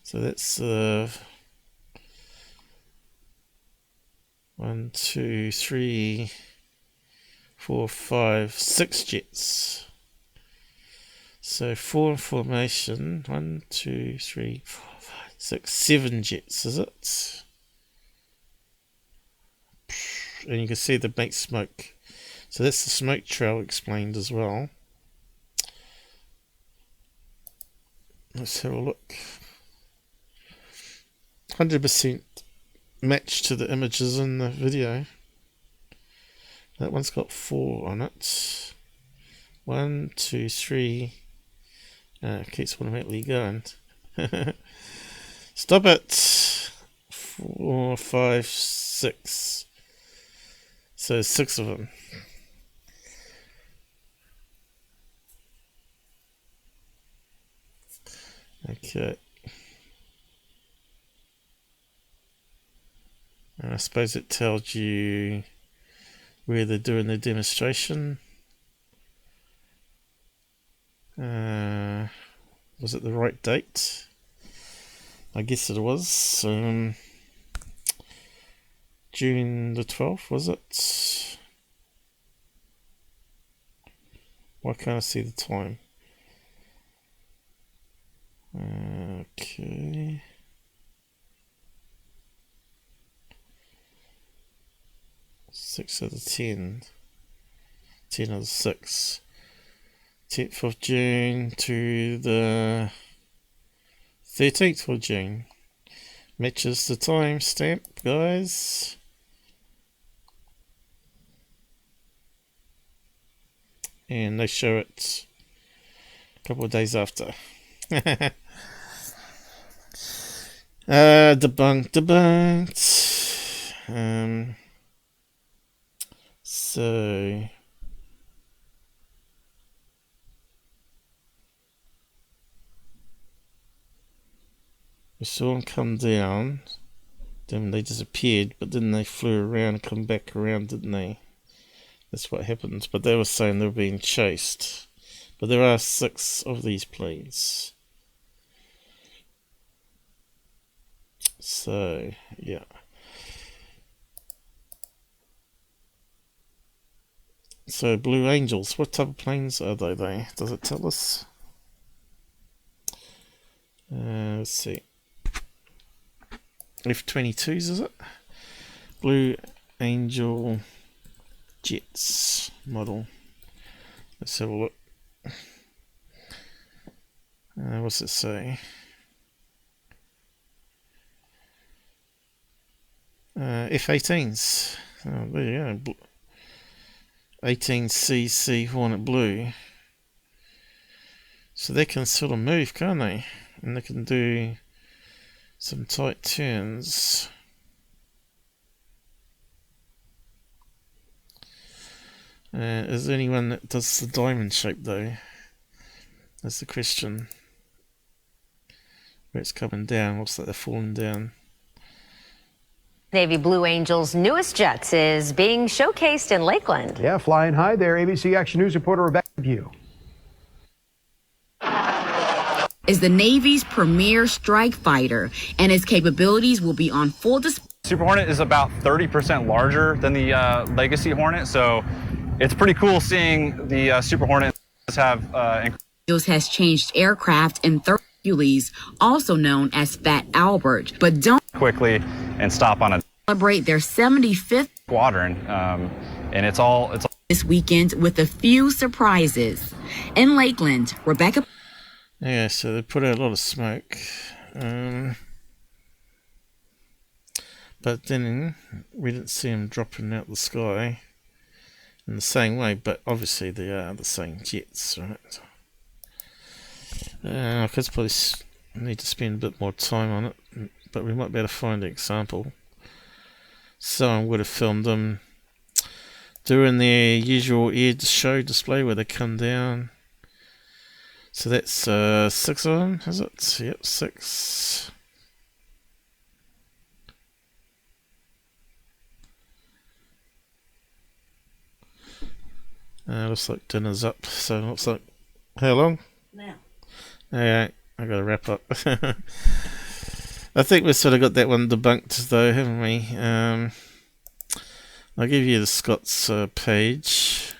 so that's 1, 2, 3, 4, 5, 6 jets. So 4 in formation. 1, 2, 3, 4, 5, 6, 7 jets, is it? And you can see they make smoke. So that's the smoke trail explained as well. Let's have a look. 100% match to the images in the video. That one's got 4 on it. 1, 2, 3. Keeps automatically going. Stop it. 4, 5, 6. So 6 of them. Okay. And I suppose it tells you where they're doing the demonstration. Was it the right date? I guess it was. June the 12th, was it? Why can't I see the time? Okay. Six of the 10. 10 of the 6. 10th of June to the 13th of June. Matches the time stamp, guys. And they show it a couple of days after. Debunked. So we saw them come down, then they disappeared, but then they flew around and come back around, didn't they? That's what happens. But they were saying they were being chased. But there are 6 of these planes. So, yeah. So, Blue Angels, what type of planes are they? Does it tell us? Let's see. F-22s, is it? Blue Angel Jets model. Let's have a look. What's it say? F-18s. Oh, there you go. 18cc Hornet Blue. So they can sort of move, can't they? And they can do some tight turns. Is there anyone that does the diamond shape though? That's the question. Where it's coming down, looks like they're falling down. Navy Blue Angels' newest jets is being showcased in Lakeland. Yeah, flying high there. ABC Action News reporter Rebecca View. Is the Navy's premier strike fighter, and its capabilities will be on full display. Super Hornet is about 30% larger than the Legacy Hornet, so it's pretty cool seeing the Super Hornet have. Has changed aircraft in Hercules, also known as Fat Albert, but don't quickly and stop on a celebrate their 75th squadron, and it's all this weekend with a few surprises in Lakeland. Rebecca. Yeah, so they put out a lot of smoke, but then we didn't see them dropping out the sky in the same way. But obviously they are the same jets, right? I could probably need to spend a bit more time on it, but we might be able to find an example. Someone would have filmed them doing their usual air show display where they come down. So that's 6 of them, is it? Yep, 6. Looks like dinner's up, so it looks like... How long? Now. Alright, I gotta wrap up. I think we've sort of got that one debunked though, haven't we? I'll give you the Scott's page.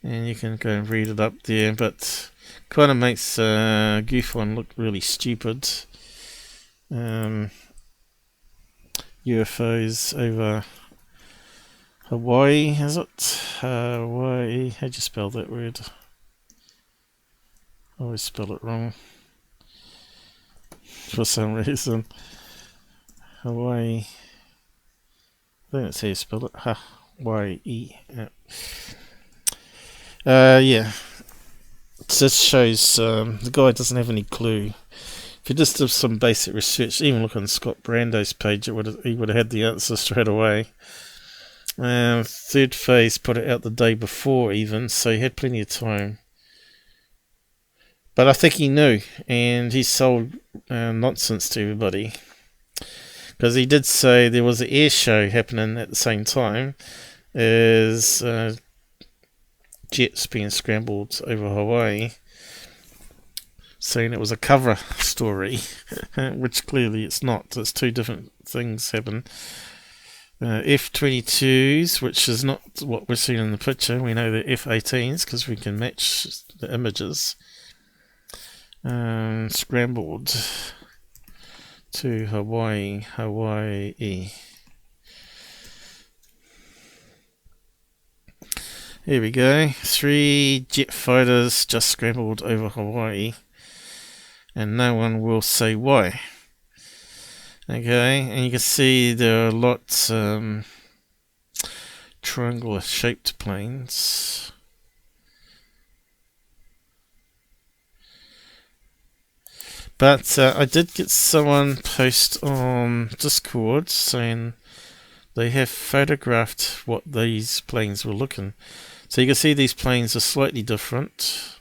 And you can go and read it up there, but kind of makes Goofon look really stupid. UFOs over Hawaii, is it? Hawaii, how'd you spell that word? I always spell it wrong for some reason. Hawaii. I think that's how you spell it. Hawaii. Yeah. This shows the guy doesn't have any clue. If you just did some basic research, even look on Scott Brando's page, he would have had the answer straight away. Third Phase put it out the day before even, so he had plenty of time. But I think he knew, and he sold nonsense to everybody. Because he did say there was an air show happening at the same time as jets being scrambled over Hawaii, saying it was a cover story, which clearly it's not. It's two different things happen. F-22s, which is not what we're seeing in the picture. We know they're F-18s because we can match the images. Scrambled to Hawaii. Here we go. 3 jet fighters just scrambled over Hawaii, and no one will say why. Okay, and you can see there are lots triangular shaped planes. But I did get someone post on Discord saying they have photographed what these planes were looking. So you can see these planes are slightly different.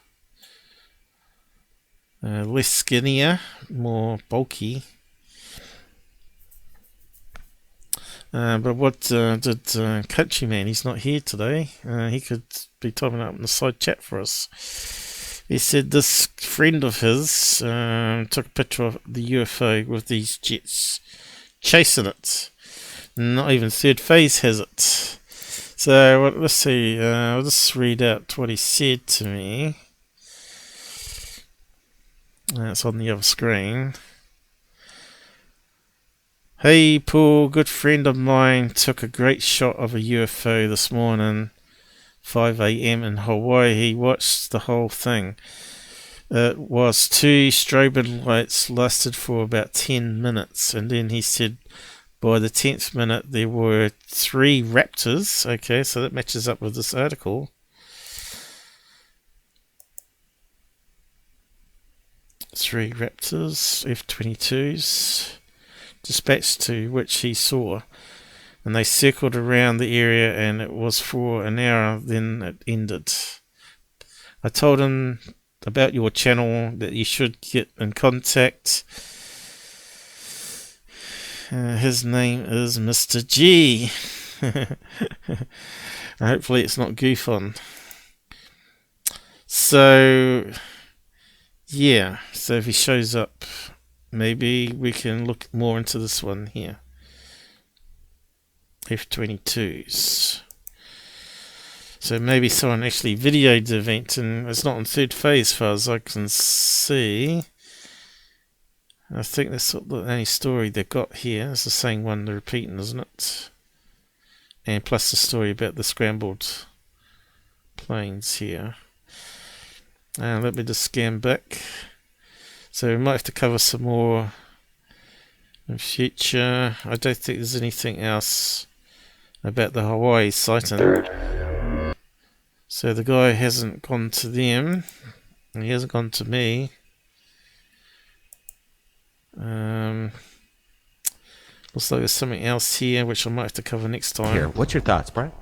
Less skinnier, more bulky. But what did Countryman? He's not here today. He could be typing up in the side chat for us. He said this friend of his took a picture of the UFO with these jets chasing it. Not even Third Phase has it. So let's see. I'll just read out what he said to me. It's on the other screen. Hey Paul, good friend of mine took a great shot of a UFO this morning, 5 AM in Hawaii. He watched the whole thing. It was 2 strobing lights, lasted for about 10 minutes, and then he said by the 10th minute there were 3 Raptors. Okay, so that matches up with this article. 3 Raptors, F-22s, dispatched to which he saw, and they circled around the area, and it was for an hour, then it ended. I told him about your channel, that you should get in contact. His name is Mr. G. Hopefully it's not Goofon. So yeah, so if he shows up, maybe we can look more into this one here. F-22s. So maybe someone actually videoed the event, and it's not on Third Phase as far as I can see. I think that's the only story they've got here. It's the same one they're repeating, isn't it? And plus the story about the scrambled planes here. Let me just scan back. So we might have to cover some more in future. I don't think there's anything else about the Hawaii sighting. So the guy hasn't gone to them, and he hasn't gone to me. Looks like there's something else here which I might have to cover next time. Here, what's your thoughts, Brett?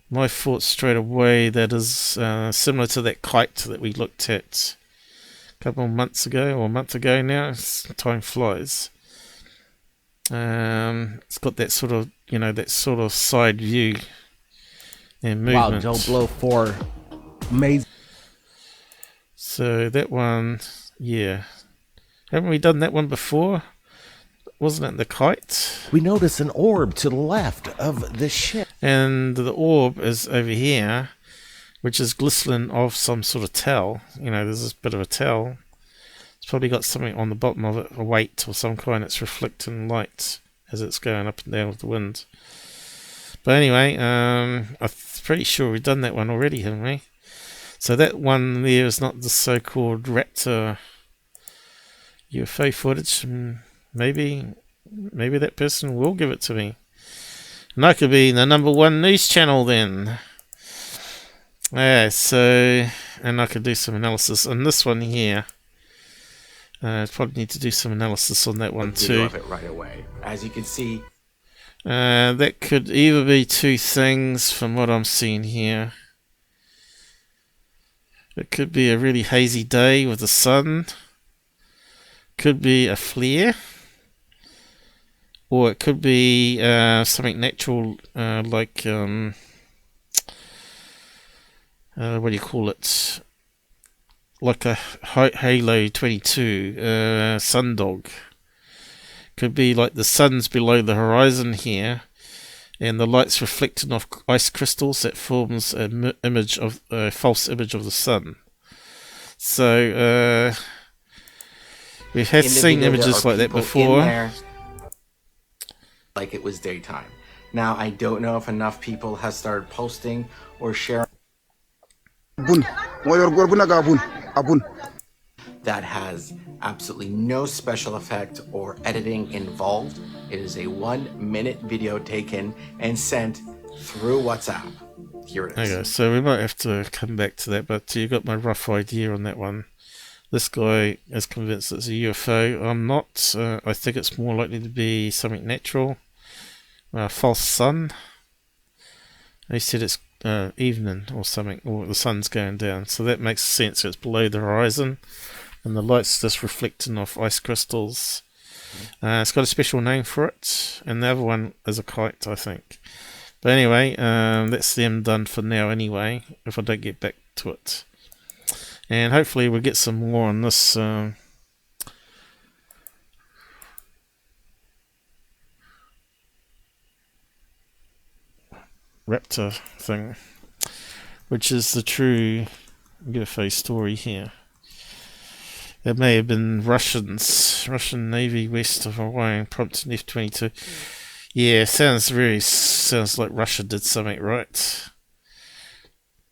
My thoughts straight away, that is similar to that kite that we looked at a couple of months ago, or a month ago now. Time flies. It's got that sort of, that sort of side view and movement. Wow, Joe Blow 4. Amazing. So that one, yeah. Haven't we done that one before? Wasn't it the kite? We notice an orb to the left of the ship. And the orb is over here, which is glistening off some sort of towel. There's this bit of a towel. It's probably got something on the bottom of it, a weight or some kind that's reflecting light as it's going up and down with the wind. But anyway, I'm pretty sure we've done that one already, haven't we? So that one there is not the so-called Raptor UFO footage. Maybe maybe that person will give it to me. And I could be the #1 news channel then. Yeah, so, and I could do some analysis on this one here. Probably need to do some analysis on that one too. Of it right away. As you can see, that could either be two things from what I'm seeing here. It could be a really hazy day with the sun. Could be a flare. Or it could be something natural, like, what do you call it? Like a Halo 22 sundog. Could be like the sun's below the horizon here, and the light's reflecting off ice crystals that forms an image of a false image of the sun. So we have seen images like that before. Like it was daytime. Now I don't know if enough people have started posting or sharing that has absolutely no special effect or editing involved. It is a 1-minute video taken and sent through WhatsApp. Here it is. Okay, so we might have to come back to that, but you got my rough idea on that one. This guy is convinced it's a UFO. I'm not. I think it's more likely to be something natural. False sun. He said it's evening or something, or the sun's going down. So that makes sense. It's below the horizon, and the light's just reflecting off ice crystals. It's got a special name for it, and the other one is a kite, I think. But anyway, that's them done for now anyway, if I don't get back to it. And hopefully we'll get some more on this Raptor thing, which is the true UFO story here. It may have been Russian Navy west of Hawaii, prompting F-22. Yeah, sounds like Russia did something right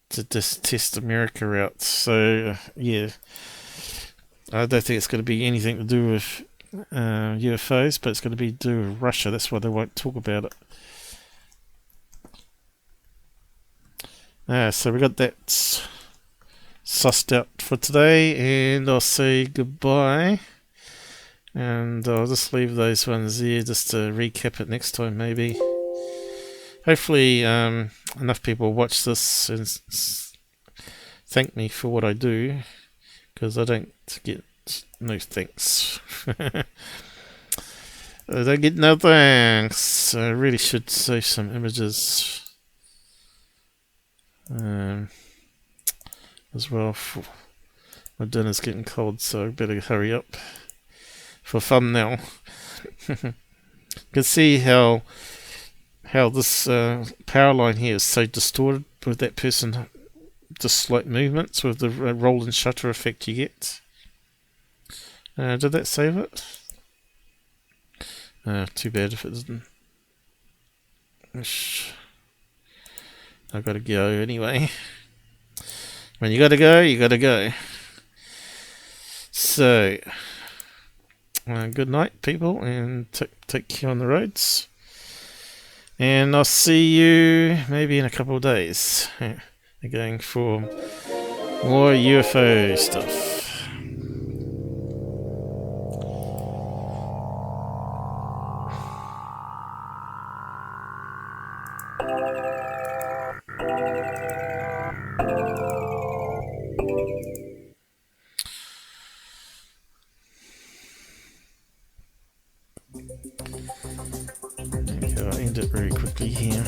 to just test America out. So yeah, I don't think it's going to be anything to do with UFOs, but it's going to be to do with Russia. That's why they won't talk about it. So we got that sussed out for today, and I'll say goodbye. And I'll just leave those ones there just to recap it next time, maybe. Hopefully enough people watch this and thank me for what I do, because I don't get no thanks. I don't get no thanks. I really should save some images as well. My dinner's getting cold, so I better hurry up for thumbnail. You can see how this power line here is so distorted with that person, just slight movements with the roll and shutter effect you get. Did that save it? Too bad if it didn't. I gotta go anyway. When you gotta go, you gotta go. So, good night, people, and take care on the roads. And I'll see you maybe in a couple of days. Again for more UFO stuff. Okay, I'll end it very quickly here.